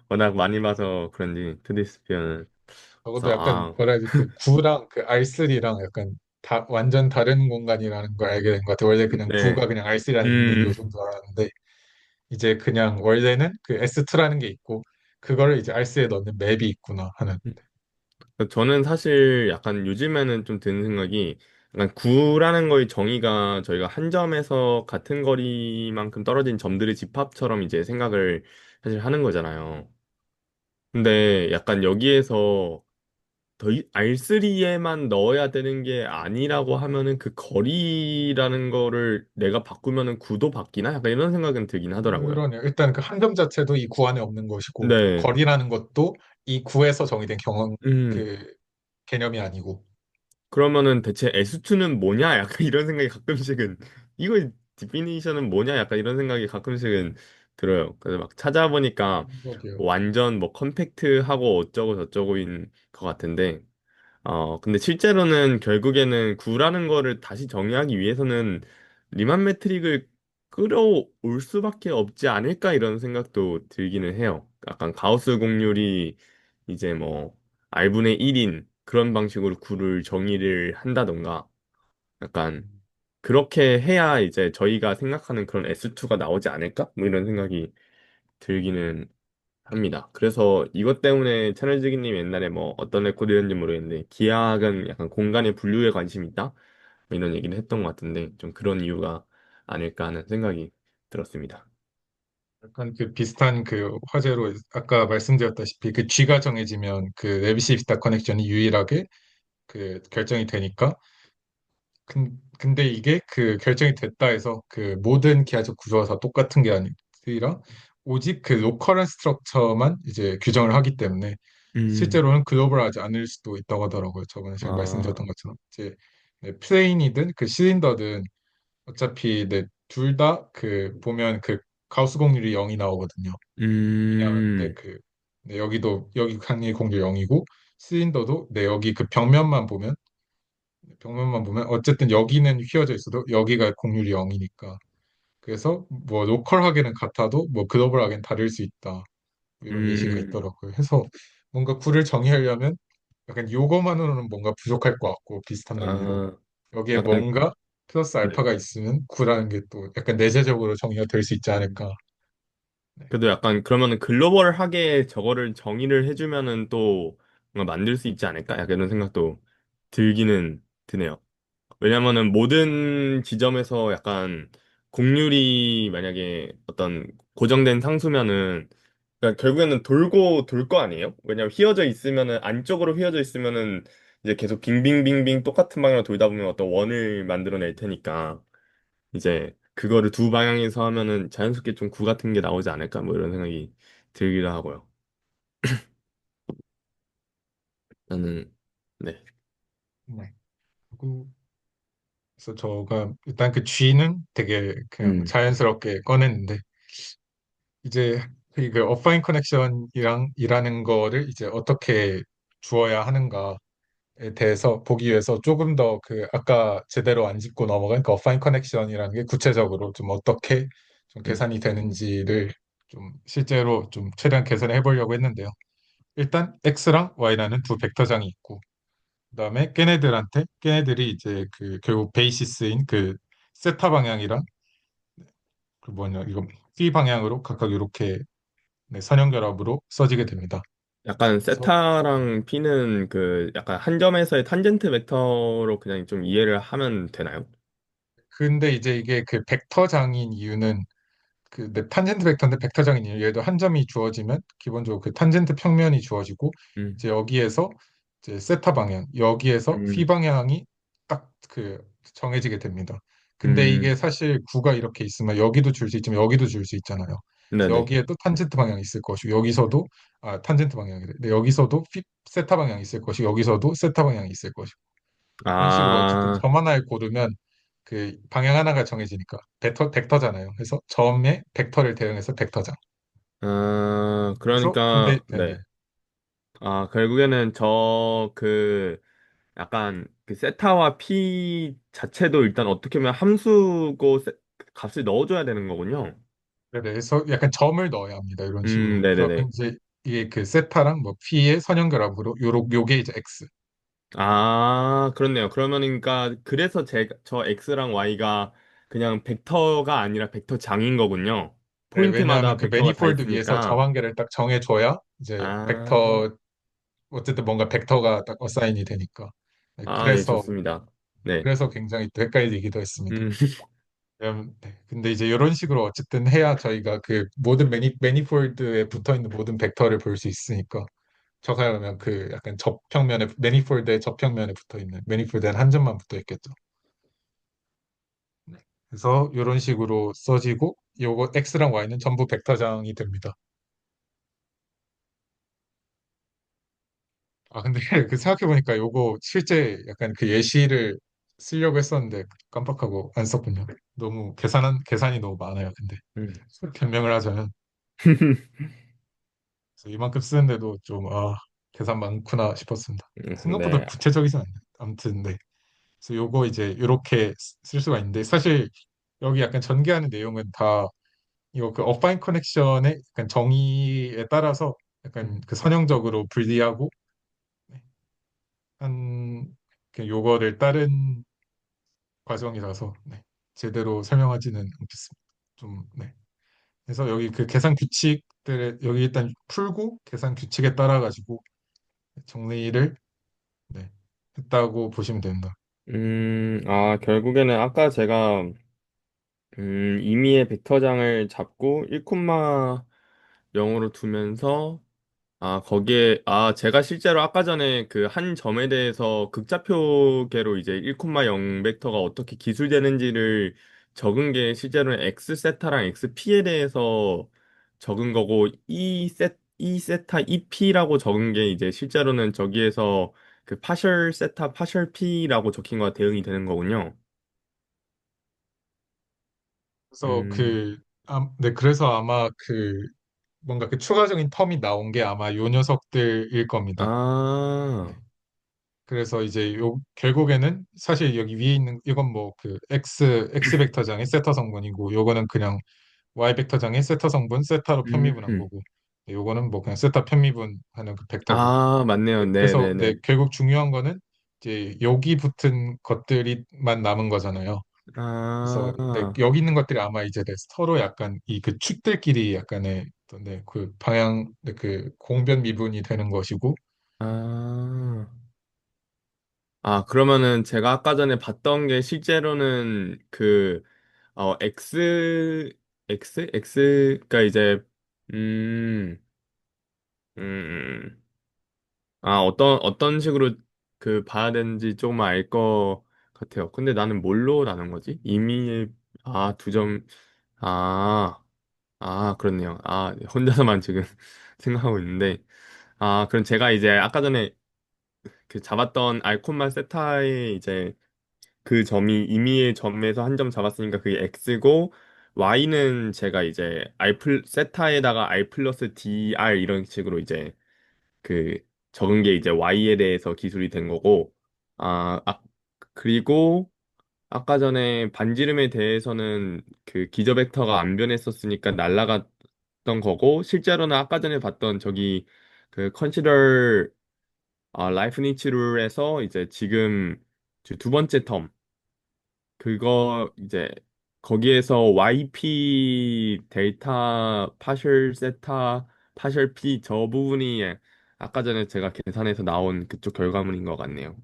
워낙 많이 봐서 그런지 트디스피어는. 적어도 그래서 약간 뭐라 해야 되지 그 9랑 그 R3랑 약간 완전 다른 공간이라는 걸 알게 된 것 같아요. 원래 그냥 9가 네. 그냥 R3 안에 있는 음. 요소인 줄 알았는데 이제 그냥 원래는 그 S2라는 게 있고 그거를 이제 R3에 넣는 맵이 있구나 하는. 저는 사실 약간 요즘에는 좀 드는 생각이 약간 9라는 거의 정의가 저희가 한 점에서 같은 거리만큼 떨어진 점들의 집합처럼 이제 생각을 사실 하는 거잖아요. 근데 약간 여기에서 R3에만 넣어야 되는 게 아니라고 하면은 그 거리라는 거를 내가 바꾸면은 구도 바뀌나? 약간 이런 생각은 들긴 하더라고요. 그러네요. 일단 그 한 점 자체도 이 구 안에 없는 것이고 네. 거리라는 것도 이 구에서 정의된 경험 음. 그 개념이 아니고 그러면은 대체 S2는 뭐냐? 약간 이런 생각이 가끔씩은 이거 디피니션은 뭐냐? 약간 이런 생각이 가끔씩은 들어요. 그래서 막 찾아보니까 그러게요. 완전 뭐 컴팩트하고 어쩌고 저쩌고인 것 같은데 근데 실제로는 결국에는 구라는 거를 다시 정의하기 위해서는 리만 메트릭을 끌어올 수밖에 없지 않을까 이런 생각도 들기는 해요. 약간 가우스 공률이 이제 뭐 R분의 1인 그런 방식으로 구를 정의를 한다던가 약간 그렇게 해야 이제 저희가 생각하는 그런 S2가 나오지 않을까? 뭐 이런 생각이 들기는 합니다. 그래서 이것 때문에 채널지기님 옛날에 뭐 어떤 레코드였는지 모르겠는데 기하학은 약간 공간의 분류에 관심이 있다? 뭐 이런 얘기를 했던 것 같은데 좀 그런 이유가 아닐까 하는 생각이 들었습니다. 약간 그 비슷한 그 화제로 아까 말씀드렸다시피 그 G가 정해지면 그 레비시비스타 커넥션이 유일하게 그 결정이 되니까 근데 이게 그 결정이 됐다 해서 그 모든 기하적 구조가 다 똑같은 게 아니라 오직 그 로컬한 스트럭처만 이제 규정을 하기 때문에 음, 실제로는 글로벌하지 않을 수도 있다고 하더라고요. 저번에 제가 아, 말씀드렸던 것처럼 이제 플레인이든 그 실린더든 어차피 네, 둘 다 그 보면 그 가우스 공률이 0이 나오거든요. 왜냐하면 음, 여기도 여기 강의 공률 0이고 실린더도 여기 그 벽면만 보면 어쨌든 여기는 휘어져 있어도 여기가 공률이 0이니까 그래서 뭐 로컬하게는 같아도 뭐 글로벌하게는 다를 수 있다. 뭐 이런 예시가 음, 있더라고요. 해서 뭔가 굴을 정의하려면 약간 요거만으로는 뭔가 부족할 것 같고 비슷한 논리로 아, 여기에 약간, 뭔가 플러스 네. 알파가 있으면 구라는 게 또 약간 내재적으로 정의가 될 수 있지 않을까. 네. 그래도 약간 그러면은 글로벌하게 저거를 정의를 해주면은 또 뭔가 만들 수 있지 않을까? 약간 이런 생각도 들기는 드네요. 왜냐면은 모든 지점에서 약간 곡률이 만약에 어떤 고정된 상수면은 그러니까 결국에는 돌고 돌 거 아니에요? 왜냐면 휘어져 있으면은 안쪽으로 휘어져 있으면은 이제 계속 빙빙빙빙 똑같은 방향으로 돌다 보면 어떤 원을 만들어낼 테니까 이제 그거를 두 방향에서 하면은 자연스럽게 좀 구 같은 게 나오지 않을까 뭐 이런 생각이 들기도 하고요. 나는 네. 네. 그리고 그래서 저가 일단 그 G는 되게 그냥 음. 자연스럽게 꺼냈는데 이제 그 어파인 커넥션이랑 이라는 거를 이제 어떻게 주어야 하는가에 대해서 보기 위해서 조금 더 그 아까 제대로 안 짚고 넘어간 그 어파인 커넥션이라는 게 구체적으로 좀 어떻게 좀 음. 계산이 되는지를 좀 실제로 좀 최대한 계산해 보려고 했는데요. 일단 X랑 Y라는 두 벡터장이 있고 그다음에 걔네들이 이제 그 결국 베이시스인 그 세타 방향이랑 그 뭐냐 이거 phi 방향으로 각각 이렇게 선형결합으로 써지게 됩니다. 약간 그래서 세타랑 피는 그 약간 한 점에서의 탄젠트 벡터로 그냥 좀 이해를 하면 되나요? 근데 이제 이게 그 벡터장인 이유는 그 탄젠트 벡터인데 벡터장인 이유 얘도 한 점이 주어지면 기본적으로 그 탄젠트 평면이 주어지고 음. 이제 여기에서 이제 세타 방향 여기에서 phi 음. 방향이 딱 그 정해지게 됩니다. 근데 이게 음. 사실 구가 이렇게 있으면 여기도 줄 수 있지만 여기도 줄 수 있잖아요. 그래서 네네. 여기에도 탄젠트 방향이 있을 것이고 여기서도 탄젠트 방향이래. 근데 여기서도 세타 방향이 있을 것이고 여기서도 세타 방향이 있을 것이고 그런 식으로 어쨌든 아, 점 하나를 고르면 그 방향 하나가 정해지니까 벡터잖아요. 그래서 점의 벡터를 대응해서 벡터장. 그래서 근데 그러니까, 네네. 네. 아, 결국에는 저 그 약간 그 세타와 피 자체도 일단 어떻게 보면 함수고 값을 넣어줘야 되는 거군요. 네네. 그래서 약간 점을 넣어야 합니다. 이런 식으로. 그러면 네네네. 이제 이게 그 세타랑 뭐 p의 선형결합으로 요게 이제 x. 아, 그렇네요. 그러니까 그래서 저 X랑 Y가 그냥 벡터가 아니라 벡터장인 거군요. 네, 왜냐하면 포인트마다 그 벡터가 다 매니폴드 위에서 있으니까. 정한계를 딱 정해줘야 이제 아, 벡터 어쨌든 뭔가 벡터가 딱 어사인이 되니까. 네, 아, 예, 좋습니다. 네. 그래서 굉장히 또 헷갈리기도 했습니다. 음. 네. 근데 이제 이런 식으로 어쨌든 해야 저희가 그 모든 매니폴드에 붙어 있는 모든 벡터를 볼 수 있으니까 저가면 그 약간 접평면에 매니폴드의 접평면에 붙어 있는 매니폴드에는 한 점만 붙어 있겠죠. 네. 그래서 이런 식으로 써지고 요거 X랑 Y는 전부 벡터장이 됩니다. 아 근데 그 생각해 보니까 요거 실제 약간 그 예시를 쓰려고 했었는데 깜빡하고 안 썼군요. 너무 계산이 너무 많아요. 근데 음. 변명을 하자면 그래서 이만큼 쓰는데도 좀, 계산 많구나 싶었습니다. 생각보다 네. 구체적이지 않네. 아무튼, 네. 그래서 요거 이제 이렇게 쓸 수가 있는데, 사실 여기 약간 전개하는 내용은 다 이거 그 어파인 커넥션의 약간 정의에 따라서 약간 그 선형적으로 분리하고, 네, 한, 요거를 따른 과정이라서, 네, 제대로 설명하지는 않겠습니다. 좀, 네. 그래서 여기 그 계산 규칙들을 여기 일단 풀고 계산 규칙에 따라 가지고 정리를 네, 했다고 보시면 됩니다. 결국에는 아까 제가 임의의 벡터장을 잡고 1콤마 0으로 두면서 제가 실제로 아까 전에 그 한 점에 대해서 극좌표계로 이제 1,0 벡터가 어떻게 기술되는지를 적은 게 실제로는 x 세타랑 x p에 대해서 적은 거고 이 세타 이 p라고 적은 게 이제 실제로는 저기에서 그 partial 세타, partial p라고 적힌 거가 대응이 되는 거군요. 그래서 음, 네, 그래서 아마 뭔가 그 추가적인 텀이 나온 게 아마 요 녀석들일 겁니다. 아, 네. 그래서 이제 결국에는 사실 여기 위에 있는 이건 뭐 그 X 벡터장의 세타 성분이고 요거는 그냥 Y 벡터장의 세타 성분 세타로 편미분한 음, 거고 네, 요거는 뭐 그냥 세타 편미분하는 그 벡터고 아, 맞네요. 네, 그래서 네, 네네네. 결국 중요한 거는 이제 여기 붙은 것들이만 남은 거잖아요. 그래서 네, 아, 여기 있는 것들이 아마 이제 네, 서로 약간 이 그 축들끼리 약간의 어떤 네, 그 방향 네, 그 공변 미분이 되는 것이고 아. 아, 그러면은 제가 아까 전에 봤던 게 실제로는 그가 이제, 음, 음, 어떤 식으로 봐야 되는지 조금만 알 것 같아요. 근데 나는 뭘로 나눈 거지? 두 점, 아, 그렇네요. 혼자서만 지금 생각하고 있는데. 그럼 제가 이제 아까 전에 그 잡았던 알콘만 세타의 이제 그 점이 임의의 점에서 한 점 잡았으니까 그게 x고 y는 제가 이제 세타에다가 r 플러스 dr 이런 식으로 이제 그 적은 게 이제 y에 대해서 기술이 된 거고 아, 아 그리고 아까 전에 반지름에 대해서는 그 기저 벡터가 안 변했었으니까 날아갔던 거고 실제로는 아까 전에 봤던 저기 그 컨시더 라이프니츠 룰에서 이제 지금 두 번째 텀 그거 이제 거기에서 YP 데이터 파셜 세타 파셜 P 저 부분이 아까 전에 제가 계산해서 나온 그쪽 결과물인 것 같네요.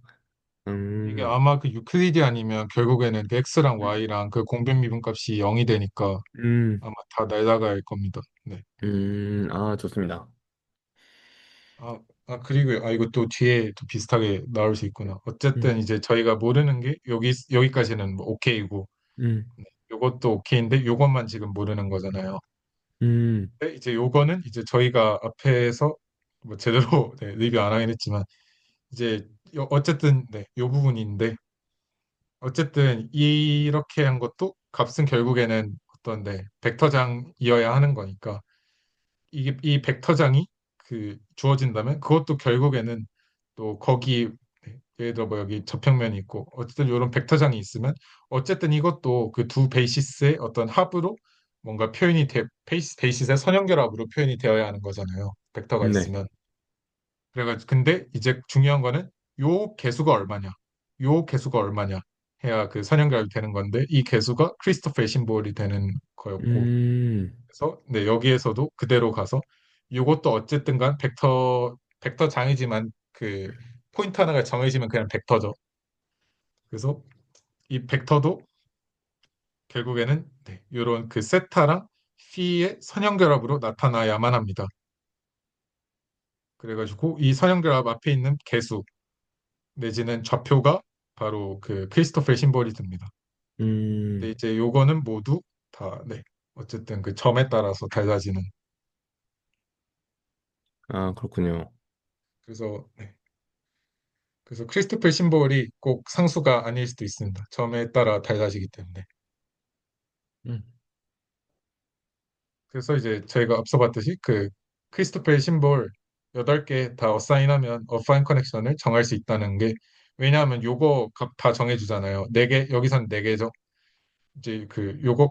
이게 음, 아마 그 유클리드 아니면 결국에는 그 x랑 y랑 그 공변 미분값이 0이 되니까 음, 아마 다 날아갈 겁니다. 네. 좋습니다. 그리고 이거 또 뒤에 또 비슷하게 나올 수 있구나. 음, 어쨌든 이제 저희가 모르는 게 여기까지는 뭐 오케이고 음, 요것도 오케이인데 요것만 지금 모르는 거잖아요. 음, 근데 이제 요거는 이제 저희가 앞에서 뭐 제대로 네, 리뷰 안 하긴 했지만 이제 어쨌든 네, 요 부분인데 어쨌든 이렇게 한 것도 값은 결국에는 어떤 네, 벡터장이어야 하는 거니까 이게 이 벡터장이 주어진다면 그것도 결국에는 또 거기 네, 예를 들어 뭐 여기 저평면이 있고 어쨌든 이런 벡터장이 있으면 어쨌든 이것도 그 두 베이시스의 어떤 합으로 뭔가 베이시스의 선형결합으로 표현이 되어야 하는 거잖아요. 벡터가 네, 있으면. 그래가지고 근데 이제 중요한 거는 요 개수가 얼마냐, 요 개수가 얼마냐 해야 그 선형결합이 되는 건데 이 개수가 크리스토퍼의 심볼이 되는 거였고 음, 그래서 네 여기에서도 그대로 가서 요것도 어쨌든 간 벡터 장이지만 그 포인트 하나가 정해지면 그냥 벡터죠. 그래서 이 벡터도 결국에는 네, 요런 그 세타랑 피의 선형결합으로 나타나야만 합니다. 그래가지고 이 선형결합 앞에 있는 개수 내지는 좌표가 바로 그 크리스토퍼의 심볼이 됩니다. 근데 음, 이제 요거는 모두 다 네, 어쨌든 그 점에 따라서 달라지는 그렇군요. 그래서 네, 그래서 크리스토퍼의 심볼이 꼭 상수가 아닐 수도 있습니다. 점에 따라 달라지기 때문에. 음, 그래서 이제 저희가 앞서 봤듯이 그 크리스토퍼의 심볼 8개 다 어사인하면 어파인 커넥션을 정할 수 있다는 게 왜냐하면 요거 값 다 정해주잖아요. 4개, 여기선 4개죠. 이제 요거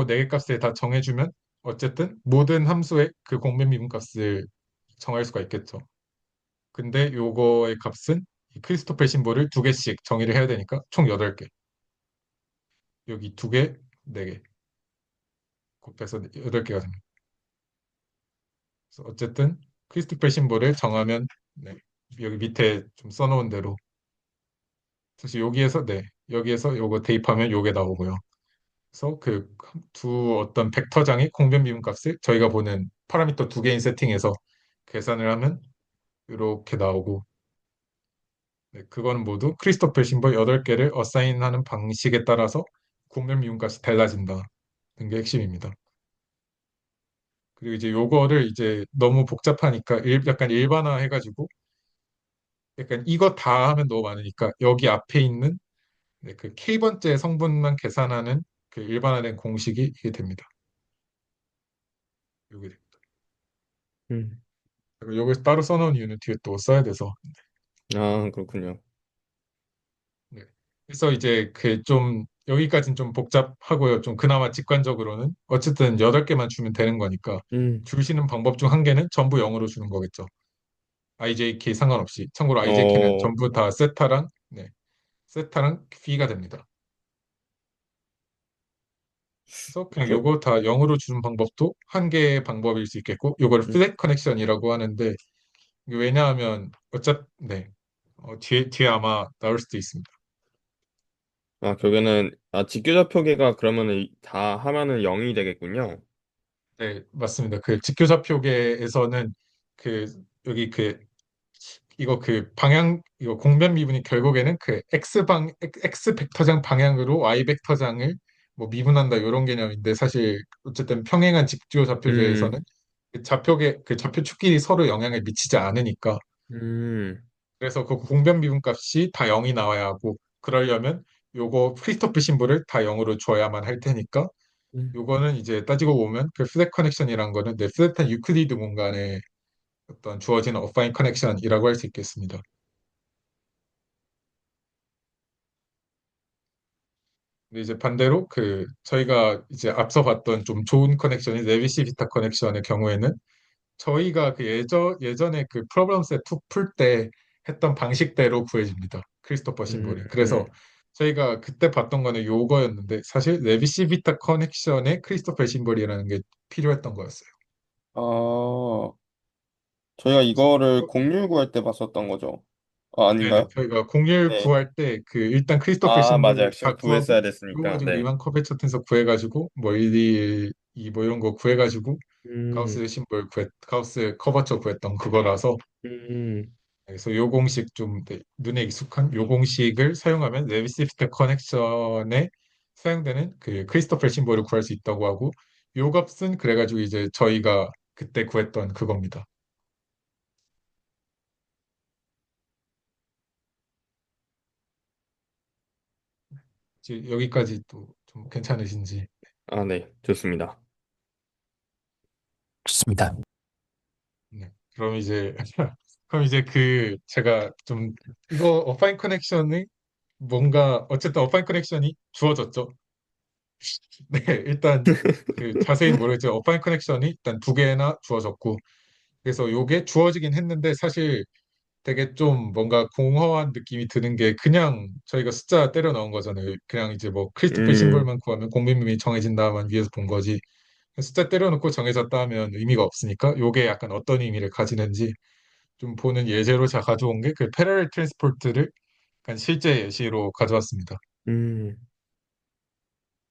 4개 값을 다 정해주면 어쨌든 모든 함수의 그 공변 미분 값을 정할 수가 있겠죠. 근데 요거의 값은 이 크리스토퍼의 심볼을 2개씩 정의를 해야 되니까 총 8개. 여기 2개, 4개. 곱해서 8개가 됩니다. 그래서 어쨌든 크리스토퍼 심볼을 정하면 네, 여기 밑에 좀 써놓은 대로 사실 여기에서 요거 대입하면 요게 나오고요. 그래서 그 두 어떤 벡터장의 공변 미분 값을 저희가 보는 파라미터 2개인 세팅에서 계산을 하면 이렇게 나오고 네, 그거는 모두 크리스토퍼 심볼 8개를 어사인하는 방식에 따라서 공변 미분 값이 달라진다는 게 핵심입니다. 그리고 이제 요거를 이제 너무 복잡하니까 약간 일반화 해가지고 약간 이거 다 하면 너무 많으니까 여기 앞에 있는 네, 그 K번째 성분만 계산하는 그 일반화된 공식이 이게 됩니다. 요게 됩니다. 음. 그리고 요걸 따로 써놓은 이유는 뒤에 또 써야 돼서. 아, 그렇군요. 네. 그래서 이제 그 좀 여기까지는 좀 복잡하고요. 좀 그나마 직관적으로는 어쨌든 8개만 주면 되는 거니까 음. 주시는 방법 중 한 개는 전부 0으로 주는 거겠죠. IJK 상관없이. 참고로 IJK는 어, 전부 다 세타랑 네, 세타랑 P가 됩니다. 그래서 그냥 그, 요거 다 0으로 주는 방법도 한 개의 방법일 수 있겠고 요걸 음. 플랫 커넥션이라고 하는데 이게 왜냐하면 네. 뒤에 아마 나올 수도 있습니다. 아, 결국에는, 직교좌표계가 그러면은 다 하면은 0이 되겠군요. 네, 맞습니다. 그 직교좌표계에서는 그 여기 그 이거 그 방향 이거 공변 미분이 결국에는 그 x 벡터장 방향으로 y 벡터장을 뭐 미분한다 이런 개념인데 사실 어쨌든 평행한 직교좌표제에서는 음, 그 좌표 축끼리 서로 영향을 미치지 않으니까 음, 그래서 그 공변 미분 값이 다 0이 나와야 하고 그러려면 요거 크리스토프 심볼을 다 0으로 줘야만 할 테니까 음. 요거는 이제 따지고 보면 그 플랫 커넥션이란 거는 네, 플랫한 유클리드 공간에 어떤 주어지는 어파인 커넥션이라고 할 수 있겠습니다. 근데 이제 반대로 그 저희가 이제 앞서 봤던 좀 좋은 커넥션이 네비시 비타 커넥션의 경우에는 저희가 그 예전에 그 프로블럼 세트 풀 때 했던 방식대로 구해집니다. 크리스토퍼 심볼이. 그래서 음. 저희가 그때 봤던 거는 요거였는데 사실 네비시 비타 커넥션에 크리스토퍼 심볼이라는 게 필요했던 거였어요. 저희가 그래서 이거를 019 할 때 봤었던 거죠. 아, 네네. 아닌가요? 저희가 공률 네. 구할 때 그 일단 크리스토퍼 아, 맞아요. 심볼을 심 다 구하고 구했어야 그거 됐으니까. 가지고 네. 리만 커베 차트에서 구해가지고 뭐 1, 2, 뭐 이런 거 구해가지고 음, 가우스 심볼 가우스 커버처 구했던 그거라서 음, 그래서 요 공식 좀 네, 눈에 익숙한 요 공식을 사용하면 레비시프트 커넥션에 사용되는 그 크리스토퍼 심볼을 구할 수 있다고 하고 요 값은 그래가지고 이제 저희가 그때 구했던 그겁니다. 이제 여기까지 또 좀 괜찮으신지. 아, 네, 좋습니다. 좋습니다. 네. 그럼 이제 그럼 이제 그 제가 좀 이거 어파인 커넥션이 뭔가 어쨌든 어파인 커넥션이 주어졌죠. 네, 일단 그 자세히는 모르겠지만 어파인 커넥션이 일단 2개나 주어졌고 그래서 요게 주어지긴 했는데 사실 되게 좀 뭔가 공허한 느낌이 드는 게 그냥 저희가 숫자 때려 넣은 거잖아요. 그냥 이제 뭐 크리스토플 음, 심볼만 구하면 공빈님이 정해진다만 위에서 본 거지. 숫자 때려 넣고 정해졌다 하면 의미가 없으니까 요게 약간 어떤 의미를 가지는지 좀 보는 예제로 제가 가져온 게 그 패러렐 트랜스포트를 약간 실제 예시로 가져왔습니다. 음,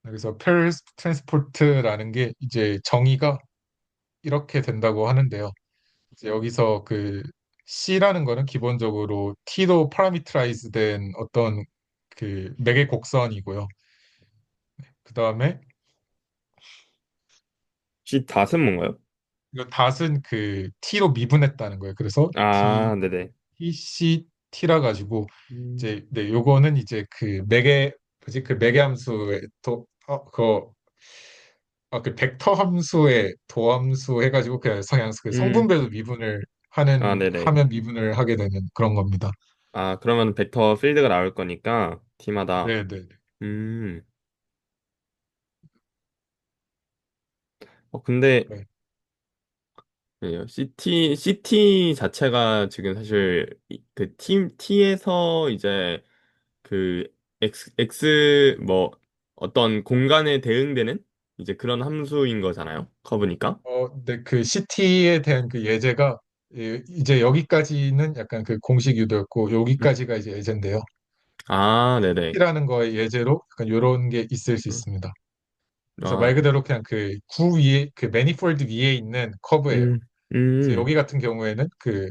그래서 패러렐 트랜스포트라는 게 이제 정의가 이렇게 된다고 하는데요. 이제 여기서 그 C라는 거는 기본적으로 T로 파라미터라이즈 된 어떤 그 맥의 곡선이고요. 그 다음에 혹시 닷은 뭔가요? 이거 닷은 그 T로 미분했다는 거예요. 그래서 아, 네네. TC T라 가지고 음, 이제 네 요거는 이제 그 맥의 뭐지 그 맥의 함수의 그거 그 벡터 함수의 도함수 해가지고 그 성향수 그 음, 성분별로 미분을 아, 네네. 하면 미분을 하게 되는 그런 겁니다. 아, 그러면 벡터 필드가 나올 거니까, 팀마다. 네네. 음, 근데, 네. CT 자체가 지금 사실, 그 T에서 이제, 그, 뭐, 어떤 공간에 대응되는, 이제 그런 함수인 거잖아요. 커브니까. 네, 그 CT에 대한 그 예제가 이제 여기까지는 약간 그 공식 유도였고 음. 여기까지가 이제 예제인데요. 아, 네네. T라는 거의 예제로 약간 이런 게 있을 수 음, 있습니다. 그래서 말 아, 그대로 그냥 그 구 위에 그 매니폴드 위에 있는 커브예요. 음, 그래서 음, 여기 같은 경우에는 그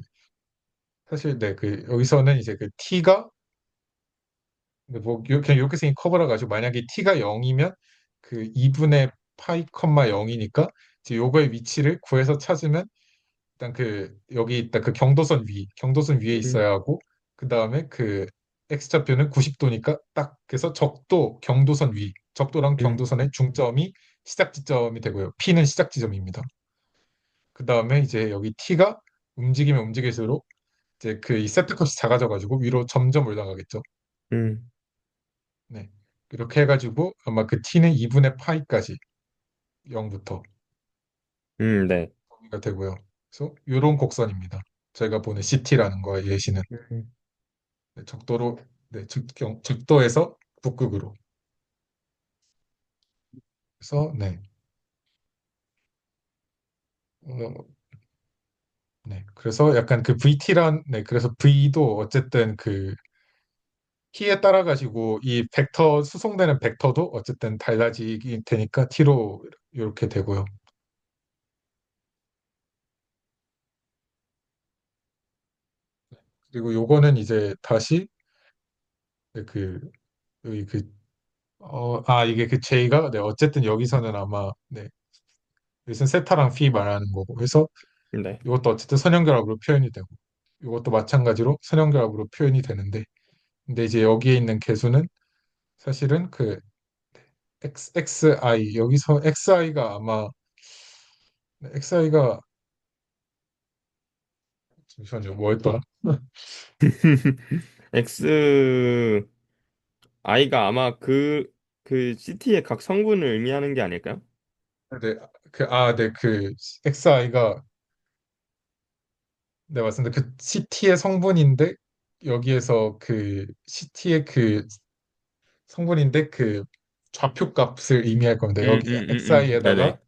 사실 네, 그 여기서는 이제 그 T가 뭐 그냥 이렇게 생긴 커브라 가지고 만약에 T가 0이면 그 2분의 파이 컴마 0이니까 이제 요거의 위치를 구해서 찾으면 일단 그 여기 있다 그 경도선 위에 음, 있어야 하고 그 다음에 그 x좌표는 90도니까 딱 그래서 적도 경도선 위, 적도랑 음, 경도선의 중점이 시작 지점이 되고요. P는 시작 지점입니다. 그 다음에 이제 여기 T가 움직이면 움직일수록 이제 그 이 세트컷이 작아져 가지고 위로 점점 올라가겠죠. 음, 네. 이렇게 해가지고 아마 그 t는 2분의 파이까지 0부터 네. 가 되고요. 그래서 이런 곡선입니다. 저희가 보는 CT라는 거의 예시는 음, 네, 적도로 네, 적도에서 북극으로. 그래서 네, 어, 네. 그래서 약간 그 VT란 네, 그래서 V도 어쨌든 그 t에 따라 가지고 이 벡터 수송되는 벡터도 어쨌든 달라지게 되니까 t로 이렇게 되고요. 그리고 요거는 이제 다시 네, 여기 이게 그 J가, 네, 어쨌든 여기서는 아마, 네, 여기서는 세타랑 피 말하는 거고, 그래서 네. 이것도 어쨌든 선형결합으로 표현이 되고, 이것도 마찬가지로 선형결합으로 표현이 되는데, 근데 이제 여기에 있는 개수는 사실은 그 XI, 여기서 XI가 아마, XI가, 잠시만요, 뭐였더라? I가 아마 그 CT의 각 성분을 의미하는 게 아닐까요? 네, 네, 그 XI가, 네, 맞습니다. 그 CT의 성분인데, 여기에서 그 CT의 그 성분인데 그 좌표 값을 의미할 겁니다. 여기 네네. xi에다가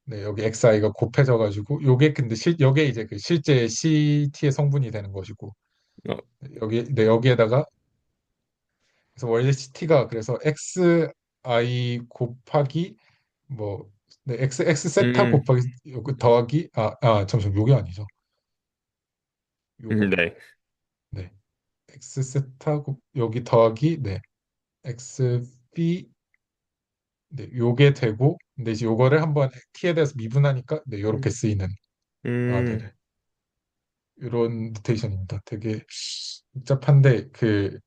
네, 여기 xi가 곱해져 가지고 요게 근데 요게 이제 그 실제 CT의 성분이 되는 것이고 어, 여기에다가 그래서 원래 CT가 그래서 xi 곱하기 뭐 네, x 세타 음, 곱하기 요거 더하기 잠시만 요게 아니죠. 요거 네. 네 x 세타 여기 더하기 네 x b 네, 요게 되고, 근데 이제 요거를 한번 t에 대해서 미분하니까, 네, 요렇게 음, 쓰이는, 음, 네네. 요런 노테이션입니다. 되게 복잡한데,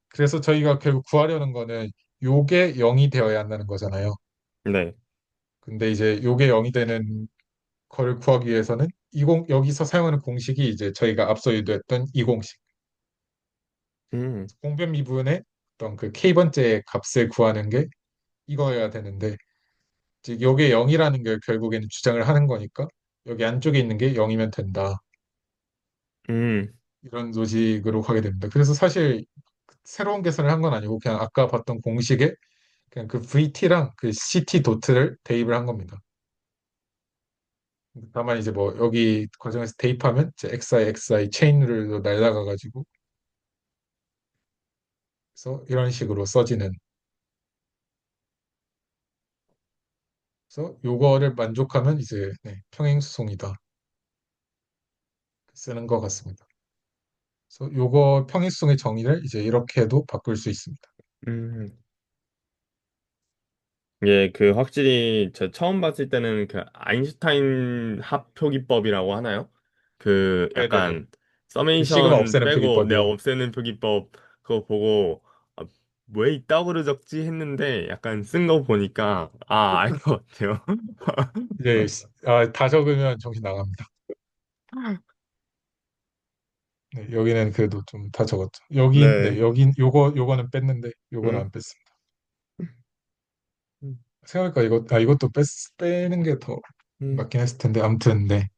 그래서 저희가 결국 구하려는 거는 요게 0이 되어야 한다는 거잖아요. 네. 근데 이제 요게 0이 되는 거를 구하기 위해서는 여기서 사용하는 공식이 이제 저희가 앞서 유도했던 이 공식. 음, 공변 미분의 어떤 그 k번째 값을 구하는 게 이거여야 되는데, 즉 요게 0이라는 걸 결국에는 주장을 하는 거니까 여기 안쪽에 있는 게 0이면 된다. 음, 이런 로직으로 가게 됩니다. 그래서 사실 새로운 계산을 한 건 아니고 그냥 아까 봤던 공식에 그냥 그 VT랑 그 CT 도트를 대입을 한 겁니다. 다만 이제 뭐 여기 과정에서 대입하면 이제 XI 체인룰로 날라가 가지고 그래서 이런 식으로 써지는 그래서 요거를 만족하면 이제 네, 평행수송이다 쓰는 것 같습니다. 그래서 요거 평행수송의 정의를 이제 이렇게도 바꿀 수 있습니다. 음. 예, 그 확실히 저 처음 봤을 때는 그 아인슈타인 합표기법이라고 하나요? 그 네네네. 약간 그 시그마 서메이션 없애는 빼고 내가 표기법이요. 없애는 표기법 그거 보고 아, 왜 이따구로 적지 했는데 약간 쓴 거 보니까 알 것 같아요. 이제 다 적으면 정신 나갑니다. 네, 여기는 그래도 좀 다 적었죠. 네. 네, 요거는 뺐는데 요거는 음. 안 뺐습니다. 생각해보니까 이것도 빼는 게 더 음. 맞긴 했을 텐데 아무튼 네.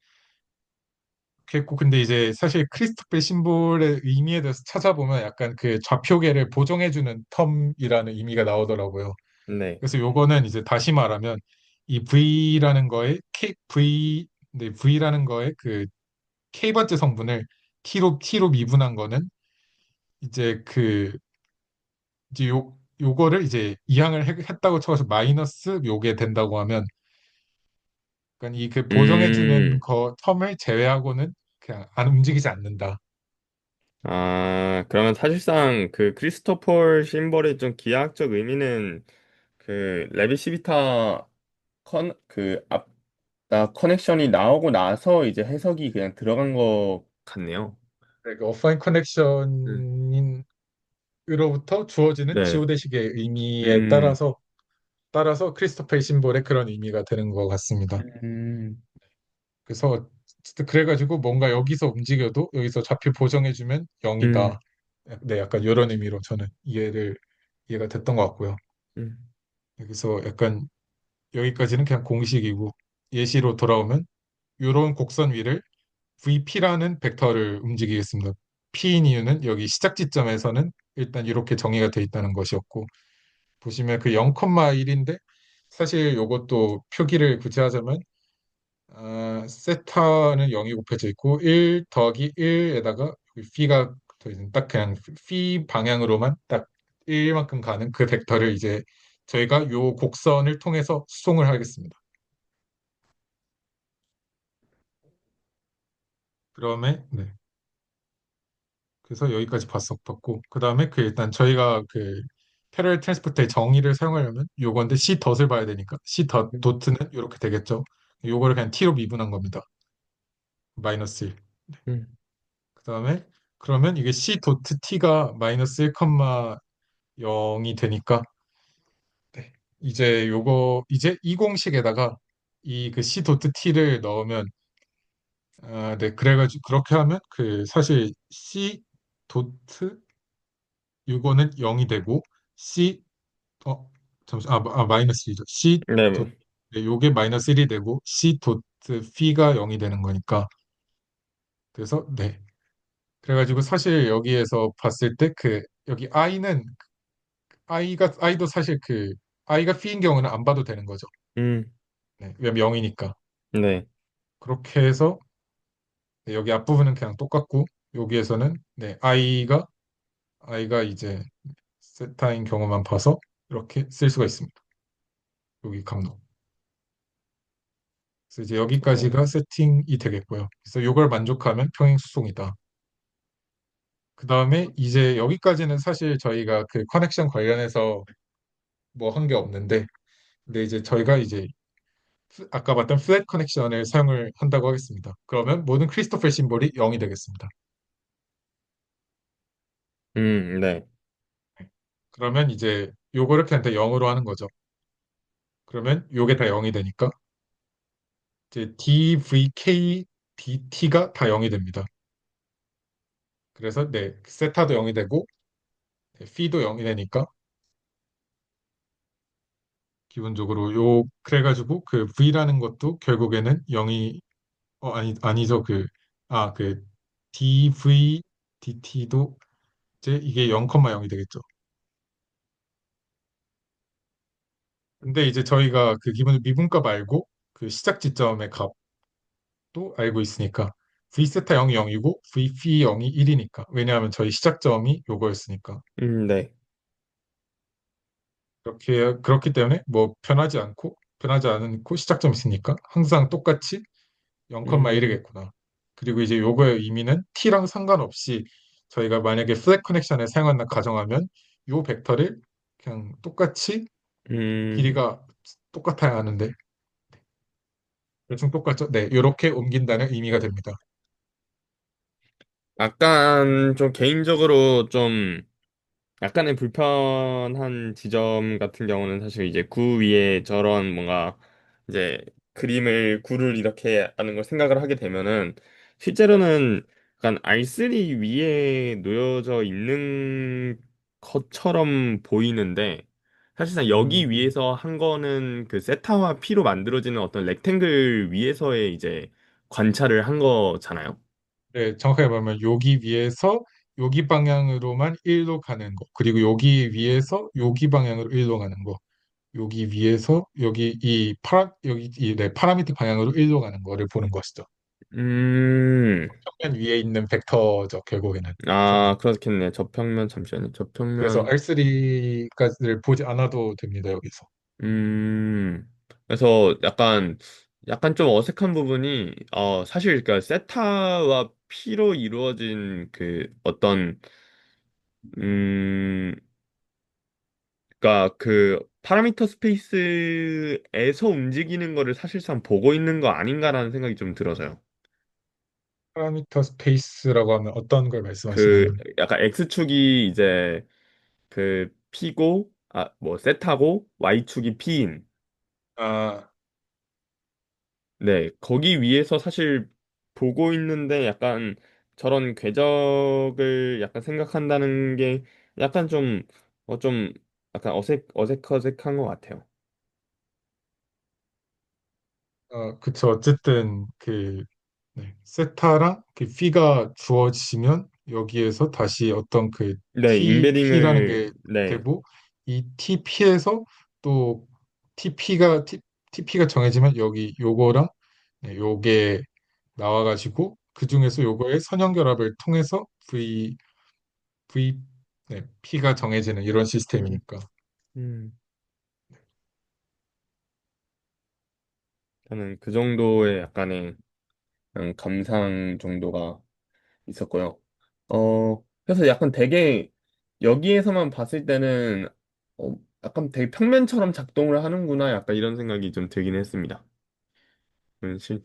그랬고 근데 이제 사실 크리스토플 심볼의 의미에 대해서 찾아보면 약간 그 좌표계를 보정해주는 텀이라는 의미가 나오더라고요. 네. 그래서 요거는 이제 다시 말하면 이 V라는 거에 V라는 거에 그 K번째 성분을 T로 미분한 거는 이제 이제 요거를 이제 이항을 했다고 쳐서 마이너스 요게 된다고 하면 그러니까 이 그 보정해주는 음. 거 텀을 제외하고는 그냥 안 움직이지 않는다. 그러면 사실상 그 크리스토퍼 심벌의 좀 기하학적 의미는 그 레비 시비타 나 커넥션이 나오고 나서 이제 해석이 그냥 들어간 것 같네요. 그 어파인 음. 커넥션으로부터 주어지는 네. 지오대식의 의미에 음. 따라서 크리스토퍼의 심볼의 그런 의미가 되는 것 같습니다. 음. 그래서 그래가지고 뭔가 여기서 움직여도 여기서 좌표 보정해주면 음. 0이다. 네, 약간 이런 의미로 저는 이해가 됐던 것 같고요. 음. 여기서 약간 여기까지는 그냥 공식이고 예시로 돌아오면 이런 곡선 위를 VP라는 벡터를 움직이겠습니다. P인 이유는 여기 시작 지점에서는 일단 이렇게 정의가 돼 있다는 것이었고 보시면 그 0,1인데 사실 이것도 표기를 구체하자면 세타는 0이 곱해져 있고 1 더하기 1에다가 p가 더 있는 딱 그냥 phi 방향으로만 딱 1만큼 가는 그 벡터를 이제 저희가 요 곡선을 통해서 수송을 하겠습니다. 그러면 네. 그래서 여기까지 봤었고 그 다음에 그 일단 저희가 그 패러렐 트랜스포터의 정의를 사용하려면 요건데 C 덫을 봐야 되니까 C 덫 도트는 이렇게 되겠죠. 요거를 그냥 T로 미분한 겁니다. 마이너스 1. 음. 그 다음에 그러면 이게 C 도트 T가 마이너스 1,0이 되니까 네. 이제 이 공식에다가 이 그 C 도트 T를 넣으면 네 그래가지고 그렇게 하면 그 사실 C 도트 요거는 0이 되고 C 어 잠시 마이너스 1이죠. C 도 네. 네, 요게 마이너스 1이 되고 C 도트 P가 0이 되는 거니까 그래서 네 그래가지고 사실 여기에서 봤을 때 그 여기 I도 사실 그 I가 P인 경우는 안 봐도 되는 거죠. 음. 네, 왜냐면 0이니까 네. 그렇게 해서 네, 여기 앞부분은 그냥 똑같고 여기에서는 네 I가 이제 세타인 경우만 봐서 이렇게 쓸 수가 있습니다. 여기 감로. 그래서 이제 어. 여기까지가 세팅이 되겠고요. 그래서 이걸 만족하면 평행 수송이다. 그 다음에 이제 여기까지는 사실 저희가 그 커넥션 관련해서 뭐 한 게 없는데, 근데 이제 저희가 이제 아까 봤던 플랫 커넥션을 사용을 한다고 하겠습니다. 그러면 모든 크리스토퍼 심볼이 0이 되겠습니다. 네. 그러면 이제 요거를 그냥 다 0으로 하는 거죠. 그러면 요게 다 0이 되니까 이제 DVK, DT가 다 0이 됩니다. 그래서 네, 세타도 0이 되고 네, P도 0이 되니까 기본적으로 그래가지고 그 V라는 것도 결국에는 0이 아니죠 그 dv dt도 이제 이게 0,0이 되겠죠. 근데 이제 저희가 그 기본 미분값 말고 그 시작 지점의 값도 알고 있으니까 v 세타 0이 0이고 v p 0이 1이니까 왜냐하면 저희 시작점이 요거였으니까 네. 그렇기 때문에 뭐 변하지 않고 시작점이 있으니까 항상 똑같이 음. 0,1이겠구나. 그리고 이제 요거의 의미는 t랑 상관없이 저희가 만약에 플랫 커넥션을 사용한다 가정하면 요 벡터를 그냥 똑같이 음. 길이가 똑같아야 하는데 대충 똑같죠? 네, 요렇게 옮긴다는 의미가 됩니다. 약간 좀 개인적으로 좀 약간의 불편한 지점 같은 경우는 사실 이제 구 위에 저런 뭔가 이제 구를 이렇게 하는 걸 생각을 하게 되면은 실제로는 약간 R3 위에 놓여져 있는 것처럼 보이는데 사실상 여기 음, 위에서 한 거는 그 세타와 P로 만들어지는 어떤 렉탱글 위에서의 이제 관찰을 한 거잖아요. 네, 정확하게 말하면 여기 위에서 여기 방향으로만 1로 가는 거, 그리고 여기 위에서 여기 방향으로 1로 가는 거, 여기 위에서 여기 네, 파라미틱 방향으로 1로 가는 거를 보는 것이죠. 음. 맨 위에 있는 벡터죠, 결국에는. 아, 정확히. 그렇겠네. 접평면, 잠시만요. 그래서 접평면, R3까지를 보지 않아도 됩니다, 여기서. 그래서 약간 좀 어색한 부분이, 사실, 그니까, 세타와 P로 이루어진 그 어떤, 음, 그니까 그 파라미터 스페이스에서 움직이는 거를 사실상 보고 있는 거 아닌가라는 생각이 좀 들어서요. 파라미터 스페이스라고 하면 어떤 걸 말씀하시는 그 거예요? 약간 X축이 이제 그 P고 뭐 세타고 Y축이 P인. 아, 네, 거기 위에서 사실 보고 있는데 약간 저런 궤적을 약간 생각한다는 게 약간 좀 약간 어색한 것 같아요. 그쵸. 어쨌든 네, 세타랑 그 피가 주어지면 여기에서 다시 어떤 그 네, TP라는 임베딩을, 게 네, 되고 이 TP에서 또 TP가 TP가 정해지면 여기 요거랑 네, 요게 나와가지고 그 중에서 요거의 선형결합을 통해서 V 네, P가 정해지는 이런 음, 시스템이니까. 음, 저는 그 정도의 약간의 감상 정도가 있었고요. 그래서 약간 되게 여기에서만 봤을 때는 약간 되게 평면처럼 작동을 하는구나 약간 이런 생각이 좀 들긴 했습니다. 음, 실-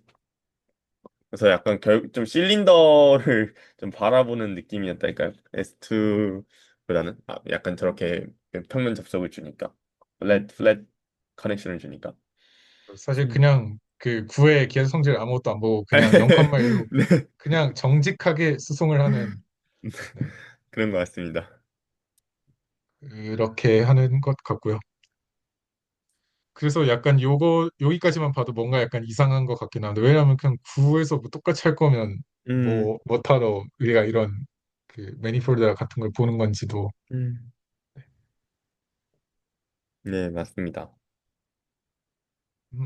그래서 약간 좀 실린더를 좀 바라보는 느낌이었달까요? S2보다는 약간 저렇게 평면 접속을 주니까 플랫 커넥션을 주니까. 사실 음. 그냥 그 구의 기하 성질 아무것도 안 보고 그냥 0,1로 네. 그냥 정직하게 수송을 하는 네, 그런 것 같습니다. 그렇게 하는 것 같고요. 그래서 약간 요거 여기까지만 봐도 뭔가 약간 이상한 것 같긴 한데 왜냐하면 그냥 구에서 뭐 똑같이 할 거면 음, 뭐 타러 우리가 이런 그 매니폴드 같은 걸 보는 건지도 음. 네, 맞습니다.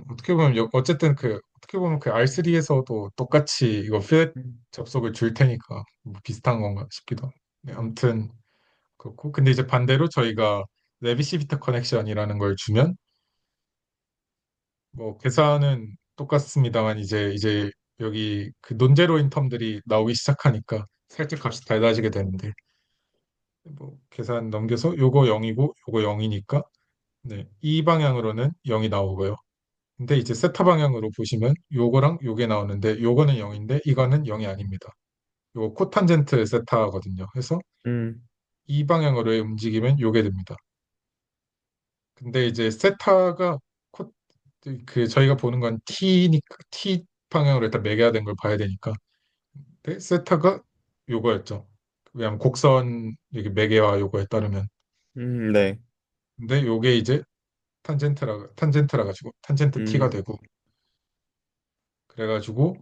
어떻게 보면 어쨌든 그 어떻게 보면 그 R3에서도 똑같이 이거 플랫 음. 접속을 줄 테니까 뭐 비슷한 건가 싶기도 하고. 네, 아무튼 그렇고 근데 이제 반대로 저희가 레비시비터 커넥션이라는 걸 주면 뭐 계산은 똑같습니다만 이제 여기 그 논제로인 텀들이 나오기 시작하니까 살짝 값이 달라지게 되는데 뭐 계산 넘겨서 요거 0이고 요거 0이니까 네, 이 방향으로는 0이 나오고요. 근데 이제 세타 방향으로 보시면 요거랑 요게 나오는데 요거는 0인데 이거는 0이 아닙니다. 요거 코탄젠트 세타거든요. 그래서 음, 이 방향으로 움직이면 요게 됩니다. 근데 이제 세타가 코, 그 저희가 보는 건 T니까 T 방향으로 일단 매겨야 된 걸 봐야 되니까. 근데 세타가 요거였죠. 왜냐면 곡선 여기 매개와 요거에 따르면. 네. 근데 요게 이제 탄젠트라 가지고 탄젠트 T가 음, 되고 그래가지고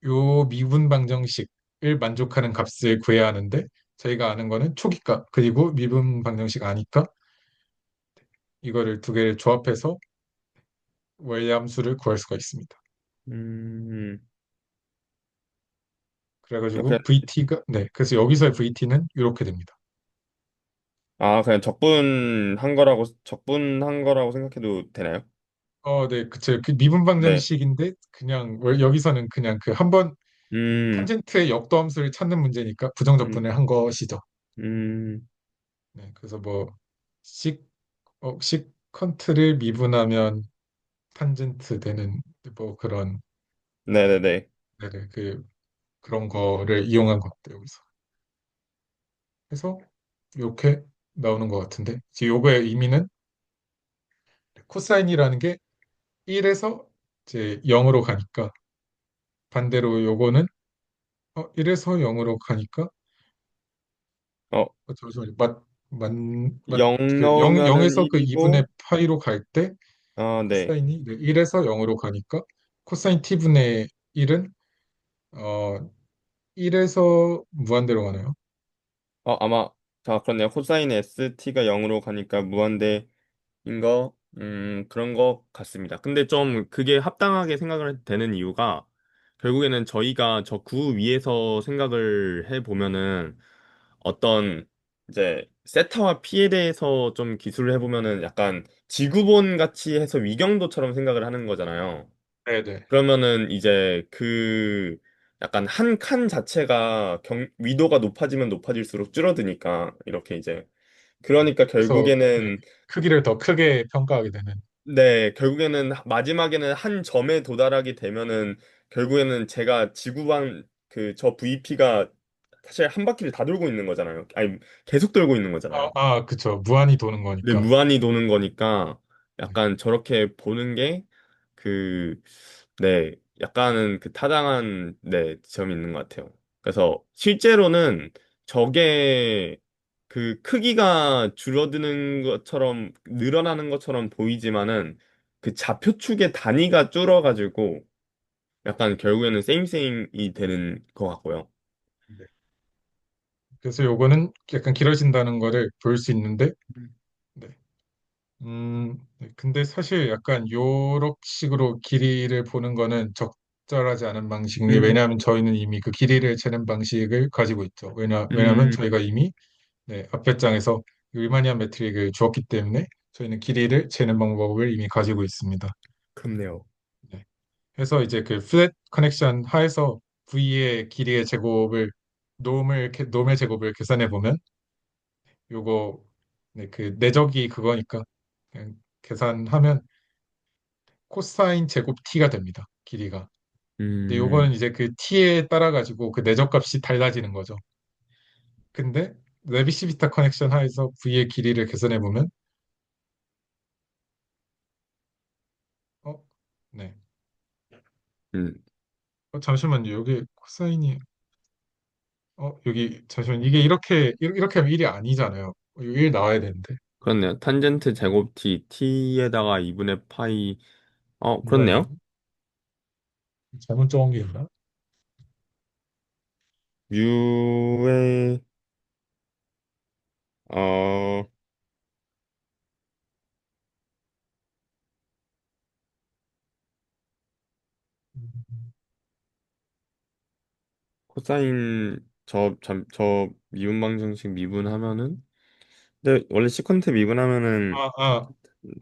요 미분 방정식을 만족하는 값을 구해야 하는데 저희가 아는 거는 초기값 그리고 미분 방정식 아니까 이거를 두 개를 조합해서 월함수를 구할 수가 있습니다. 음, 그냥, 그래가지고 VT가 네 그래서 여기서의 VT는 이렇게 됩니다. 그냥 적분한 거라고 생각해도 되나요? 네 그쵸 그 미분 네. 방정식인데 그냥 여기서는 그냥 그 한번 음, 탄젠트의 역도함수를 찾는 문제니까 음, 부정적분을 한 것이죠. 음, 네 그래서 뭐 식, 식컨트를 미분하면 탄젠트 되는 뭐 그런 네네네. 네네 그런 거를 이용한 것 같아요 여기서. 그래서 이렇게 나오는 것 같은데 지금 요거의 의미는 코사인이라는 게 1에서 이제 0으로 가니까 반대로 요거는 1에서 0으로 가니까 어, 잠시만요. 0 넘어가면 0에서 그 2분의 1이고, 파이로 갈 때 네. 코사인이 네, 1에서 0으로 가니까 코사인 t분의 1은 어 1에서 무한대로 가나요? 아마, 자, 그렇네요. 코사인 ST가 0으로 가니까 무한대인 거, 그런 거 같습니다. 근데 좀 그게 합당하게 생각을 되는 이유가 결국에는 저희가 저 구 위에서 생각을 해보면은 어떤 이제 세타와 피에 대해서 좀 기술을 해보면은 약간 지구본 같이 해서 위경도처럼 생각을 하는 거잖아요. 네네. 그러면은 이제 약간 한 칸 자체가 위도가 높아지면 높아질수록 줄어드니까 이렇게 이제 그러니까 그래서 네, 결국에는 크기를 더 크게 평가하게 되는. 마지막에는 한 점에 도달하게 되면은 결국에는 제가 지구방 그 저 VP가 사실 한 바퀴를 다 돌고 있는 거잖아요. 아니 계속 돌고 있는 거잖아요. 그쵸. 무한히 도는 근데 거니까. 무한히 도는 거니까 네. 약간 저렇게 보는 게 그, 네, 약간은 그 타당한 네, 점이 있는 것 같아요. 그래서 실제로는 저게 그 크기가 줄어드는 것처럼 늘어나는 것처럼 보이지만은 그 좌표축의 단위가 줄어가지고 약간 결국에는 세임세임이 되는 것 같고요. 네. 그래서 요거는 약간 길어진다는 거를 볼 수 있는데, 네. 네. 근데 사실 약간 요런 식으로 길이를 보는 거는 적절하지 않은 방식이, 음, 왜냐하면 저희는 이미 그 길이를 재는 방식을 가지고 있죠. 왜냐하면 음, 저희가 이미 네, 앞에 장에서 리마니안 매트릭을 주었기 때문에 저희는 길이를 재는 방법을 이미 가지고 있습니다. 그렇네요. 네. 해서 이제 그 플랫 커넥션 하에서 V의 길이의 제곱을 놈의 제곱을 계산해 보면 요거 네, 그 내적이 그거니까 그냥 계산하면 코사인 제곱 t가 됩니다. 길이가. 근데 음, 요거는 이제 그 t에 따라 가지고 그 내적 값이 달라지는 거죠. 근데 레비시비타 커넥션 하에서 V의 길이를 계산해 보면 어, 네. 음, 잠시만요. 여기 코사인이 여기 잠시만 이게 이렇게 하면 1이 아니잖아요. 이거 1 나와야 되는데. 그렇네요. 탄젠트 제곱 t, t에다가 2분의 파이, 뭔가 그렇네요. 잘못 적은 게 있나? 뮤의, 어, 코사인, 저 미분 방정식 미분하면은, 근데 원래 시컨트 미분하면은, 아,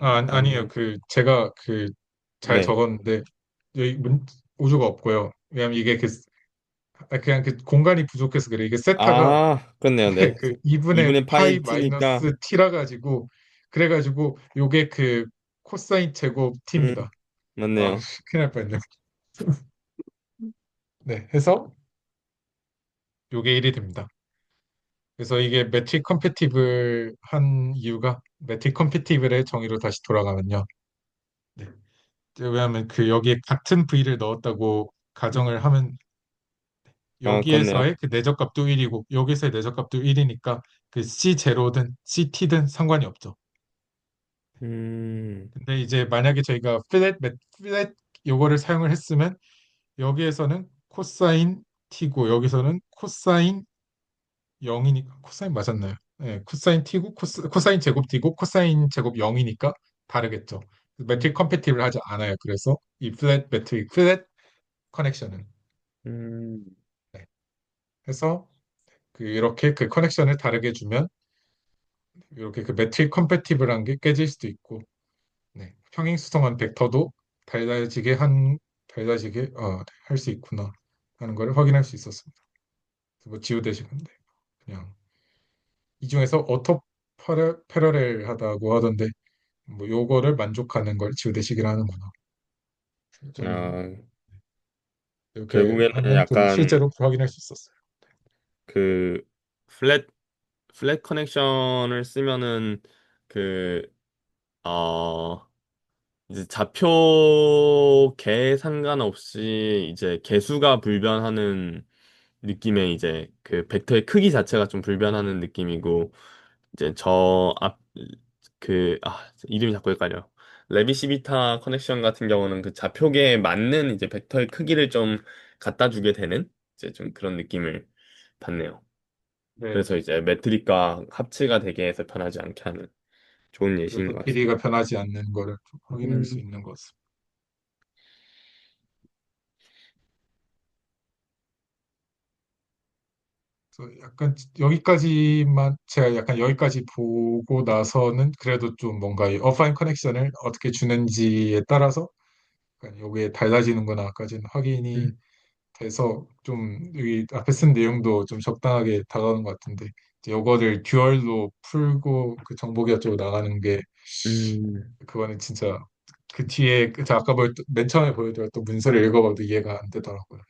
아, 아니에요. 나오는, 그 제가 그 잘 네. 적었는데 여기 우주가 없고요. 왜냐면 이게 그냥 그 공간이 부족해서 그래. 이게 세타가 그렇네요. 네. 그 2분의 2분의 파이 파이 t니까, 마이너스 t라 가지고 그래가지고 요게 그 코사인 제곱 t입니다. 맞네요. 큰일 날 뻔했네. 네, 해서 요게 1이 됩니다. 그래서 이게 매트릭 컴패티블 한 이유가 매트릭 컴패티블의 정의로 다시 돌아가면요. 네. 왜냐하면 그 여기에 같은 V를 넣었다고 가정을 음. 하면 그렇네요. 여기에서의 그 내적값도 1이고 여기서의 내적값도 1이니까 그 C0든 CT든 상관이 없죠. 음, 근데 이제 만약에 저희가 플랫 요거를 사용을 했으면 여기에서는 코사인 T고 여기서는 코사인 0이니까 코사인 맞았나요? 네, 코사인 T고 코사인 제곱 T고 코사인 제곱 0이니까 다르겠죠. 매트릭 컴패티블 하지 않아요. 그래서 이 플랫 커넥션은 음, 네. 해서 이렇게 그 커넥션을 다르게 주면 이렇게 그 매트릭 컴패티블한 게 깨질 수도 있고 네. 평행수성한 벡터도 달라지게 할 수 있구나 하는 걸 확인할 수 있었습니다. 뭐 지우대시면 돼요. 그냥 이 중에서 오토 패러렐하다고 하던데 뭐 요거를 만족하는 걸 지우대시기를 하는구나. 저는 아, 이렇게 결국에는 하면 좀 약간 실제로 확인할 수 있었어요. 그 플랫 플랫 커넥션을 쓰면은 그 어 이제 좌표계 상관없이 이제 개수가 불변하는 느낌의 이제 그 벡터의 크기 자체가 좀 불변하는 느낌이고 이제 이름이 자꾸 헷갈려. 레비시비타 커넥션 같은 경우는 그 좌표계에 맞는 이제 벡터의 크기를 좀 갖다 주게 되는 이제 좀 그런 느낌을 받네요. 네. 그래서 이제 매트릭과 합치가 되게 해서 변하지 않게 하는 좋은 예시인 그래서 것 길이가 같습니다. 변하지 않는 거를 좀 확인할 수 음, 있는 것 같습니다. 그래서 약간 여기까지만 제가 약간 여기까지 보고 나서는 그래도 좀 뭔가 이 어파인 커넥션을 어떻게 주는지에 따라서 약간 여기에 달라지는구나까지는 확인이 음, 돼서 좀 여기 앞에 쓴 내용도 좀 적당하게 다가오는 것 같은데 이제 요거를 듀얼로 풀고 그 정보기 어쩌고 나가는 게 음, 그거는 진짜 그 뒤에 그 아까 맨 처음에 보여드렸던 문서를 읽어봐도 이해가 안 되더라고요.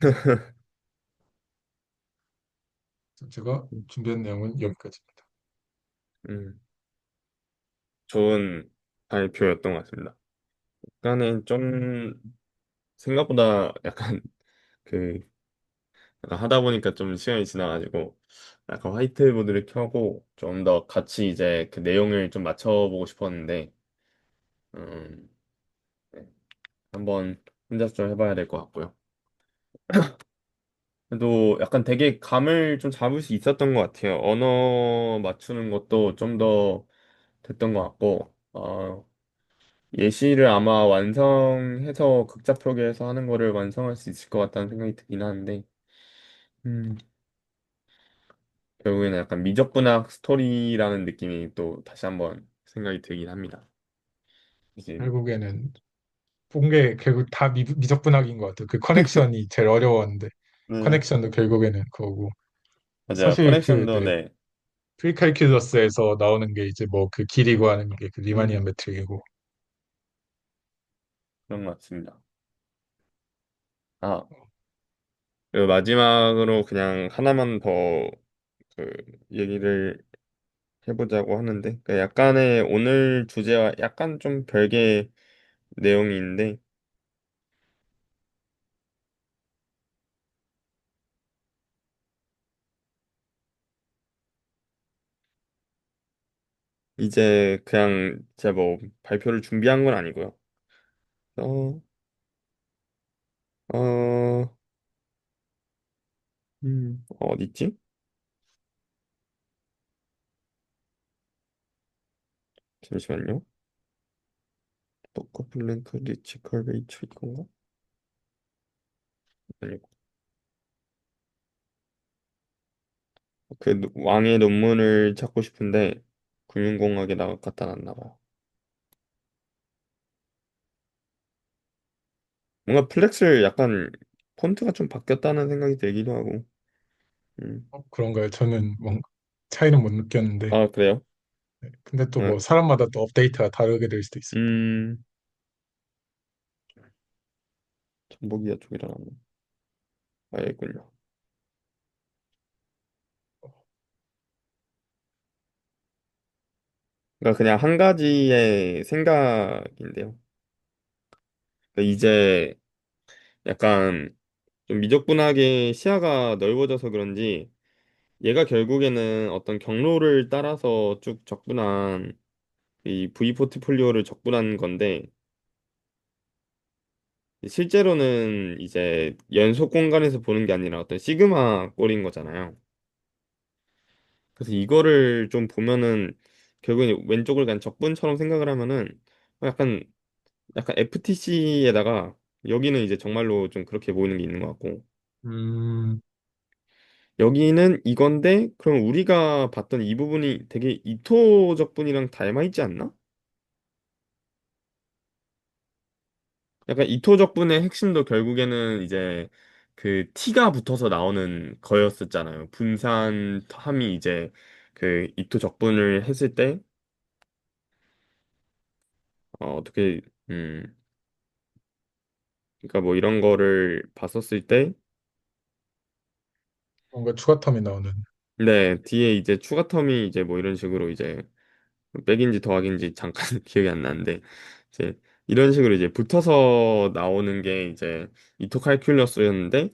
그래서 제가 준비한 내용은 여기까지입니다. 음, 좋은 발표였던 것 같습니다. 약간은 좀 생각보다 약간 그 약간 하다 보니까 좀 시간이 지나가지고 약간 화이트보드를 켜고 좀 더 같이 이제 그 내용을 좀 맞춰보고 싶었는데 음, 네, 한번 혼자서 좀 해봐야 될 것 같고요. 그래도 약간 되게 감을 좀 잡을 수 있었던 것 같아요. 언어 맞추는 것도 좀 더 됐던 것 같고, 예시를 아마 완성해서 극자 표기해서 하는 거를 완성할 수 있을 것 같다는 생각이 들긴 하는데, 음, 결국에는 약간 미적분학 스토리라는 느낌이 또 다시 한번 생각이 들긴 합니다. 이제, 결국에는 본 게 결국 다 미적분학인 것 같아요. 그 커넥션이 제일 어려웠는데 네. 커넥션도 결국에는 그거고 맞아요. 사실 그 커넥션도, 네. 프리칼큘러스에서 나오는 게 이제 뭐 그 길이 구하는 게 그 리마니안 음, 매트릭이고 그런 것 같습니다. 아, 그리고 마지막으로 그냥 하나만 더 그 얘기를 해보자고 하는데, 그 약간의 오늘 주제와 약간 좀 별개 내용인데, 이제 그냥 제가 뭐 발표를 준비한 건 아니고요. 어, 어, 어딨지? 잠시만요. 포커 플랭크 리치 컬베이처 이건가? 아니고. 그 왕의 논문을 찾고 싶은데, 금융공학에 나 갖다 놨나 봐요. 뭔가 플렉스를 약간 폰트가 좀 바뀌었다는 생각이 들기도 하고. 음. 그런가요? 저는 뭔 차이는 못 느꼈는데 아, 그래요? 네. 근데 또 어, 뭐 사람마다 또 업데이트가 다르게 될 수도 있습니다. 음, 정보기가 쪽이라 나네. 알겠군요. 그러니까 그냥 한 가지의 생각인데요. 그러니까 이제 약간 좀 미적분하게 시야가 넓어져서 그런지 얘가 결국에는 어떤 경로를 따라서 쭉 적분한 이 V 포트폴리오를 적분한 건데 실제로는 이제 연속 공간에서 보는 게 아니라 어떤 시그마 꼴인 거잖아요. 그래서 이거를 좀 보면은 결국엔 왼쪽을 그냥 적분처럼 생각을 하면은 약간 FTC에다가 여기는 이제 정말로 좀 그렇게 보이는 게 있는 것 같고 음, 여기는 이건데 그럼 우리가 봤던 이 부분이 되게 이토적 분이랑 닮아 있지 않나? 약간 이토적 분의 핵심도 결국에는 이제 그 T가 붙어서 나오는 거였었잖아요. 분산함이 이제 그 이토 적분을 했을 때 어떻게 그러니까 뭐 이런 거를 봤었을 때 뭔가 추가 텀이 나오는 네, 뒤에 이제 추가 텀이 이제 뭐 이런 식으로 이제 백인지 더하기인지 잠깐 기억이 안 나는데 이제 이런 식으로 이제 붙어서 나오는 게 이제 이토 칼큘러스였는데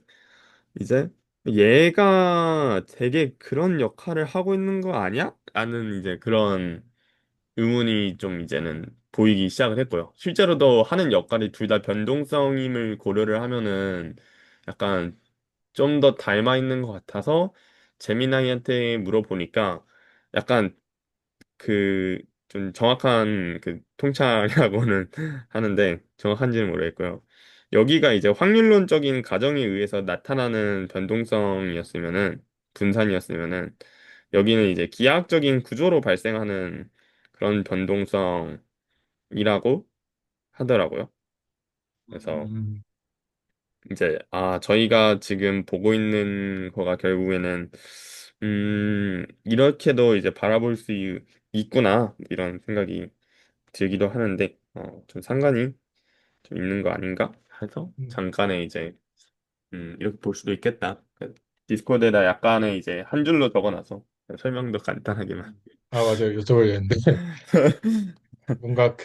이제 얘가 되게 그런 역할을 하고 있는 거 아니야? 라는 이제 그런 의문이 좀 이제는 보이기 시작을 했고요. 실제로도 하는 역할이 둘 다 변동성임을 고려를 하면은 약간 좀 더 닮아 있는 것 같아서 제미나이한테 물어보니까 약간 그 좀 정확한 그 통찰이라고는 하는데 정확한지는 모르겠고요. 여기가 이제 확률론적인 가정에 의해서 나타나는 변동성이었으면은 분산이었으면은 여기는 이제 기하학적인 구조로 발생하는 그런 변동성이라고 하더라고요. 그래서 음, 이제 저희가 지금 보고 있는 거가 결국에는 이렇게도 이제 바라볼 있구나 이런 생각이 들기도 하는데 좀 상관이 좀 있는 거 아닌가 해서 음, 잠깐의 이제 이렇게 볼 수도 있겠다. 디스코드에다 약간의 이제 한 줄로 적어놔서 설명도 간단하게만. 아, 맞아요. 여쭤보려 했는데 뭔가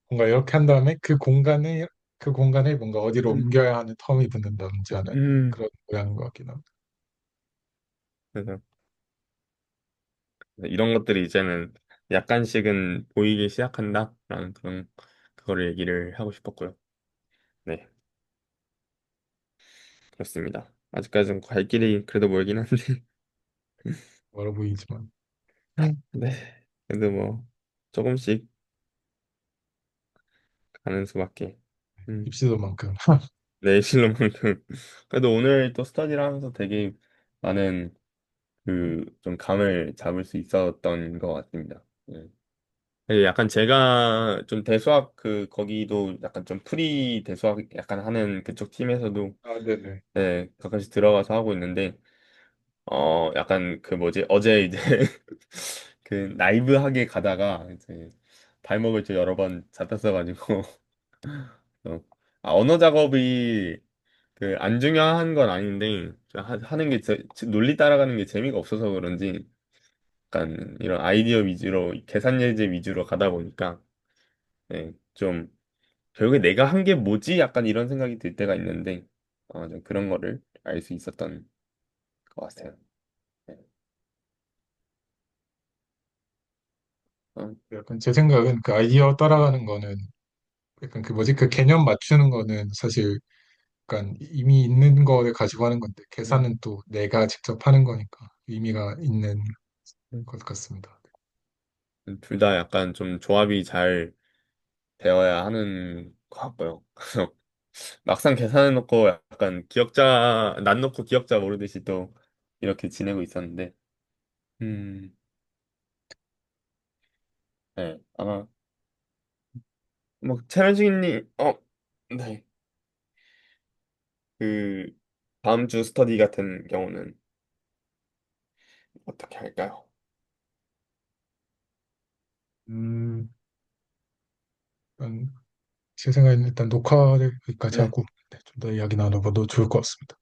뭔가 이렇게 한 다음에 그 공간을 뭔가 어디로 음, 옮겨야 하는 텀이 붙는다든지 하는 음. 그런 모양인 것 같긴 합니다. 그래서 이런 것들이 이제는 약간씩은 보이기 시작한다라는 그런 그거를 얘기를 하고 싶었고요. 네, 그렇습니다. 아직까지는 갈 길이 그래도 멀긴 한데. 멀어 보이지만 네. 그래도 뭐 조금씩 가는 수밖에. 음. 입시도만큼 네, 실론만큼. 그래도 오늘 또 스터디를 하면서 되게 많은 그 좀 감을 잡을 수 있었던 것 같습니다. 네. 약간 제가 좀 대수학 거기도 약간 좀 프리 대수학 약간 하는 그쪽 팀에서도 아, 네네. 네, 가끔씩 들어가서 하고 있는데 약간 그 뭐지 어제 이제 그 라이브하게 가다가 이제 발목을 좀 여러 번 잡혔어가지고 어, 언어 작업이 안 중요한 건 아닌데 하는 게 논리 따라가는 게 재미가 없어서 그런지 약간 이런 아이디어 위주로 계산 예제 위주로 가다 보니까 네, 좀 결국에 내가 한 게 뭐지? 약간 이런 생각이 들 때가 있는데 좀 그런 거를 알 수 있었던 것 같아요. 네. 어, 약간 제 생각은 그 아이디어 따라가는 거는 약간 그 뭐지 그 개념 맞추는 거는 사실 약간 이미 있는 거를 가지고 하는 건데 음, 계산은 또 내가 직접 하는 거니까 의미가 있는 음. 것 같습니다. 둘 다 약간 좀 조합이 잘 되어야 하는 것 같고요. 그래서 막상 계산해놓고 약간 기억자, 난 놓고 기억자 모르듯이 또 이렇게 지내고 있었는데, 음, 네, 아마, 뭐, 차려주기님, 네, 그, 다음 주 스터디 같은 경우는 어떻게 할까요? 음, 일단 제 생각에는 일단 녹화를 여기까지 네. 하고 좀 더 이야기 나눠봐도 좋을 것 같습니다.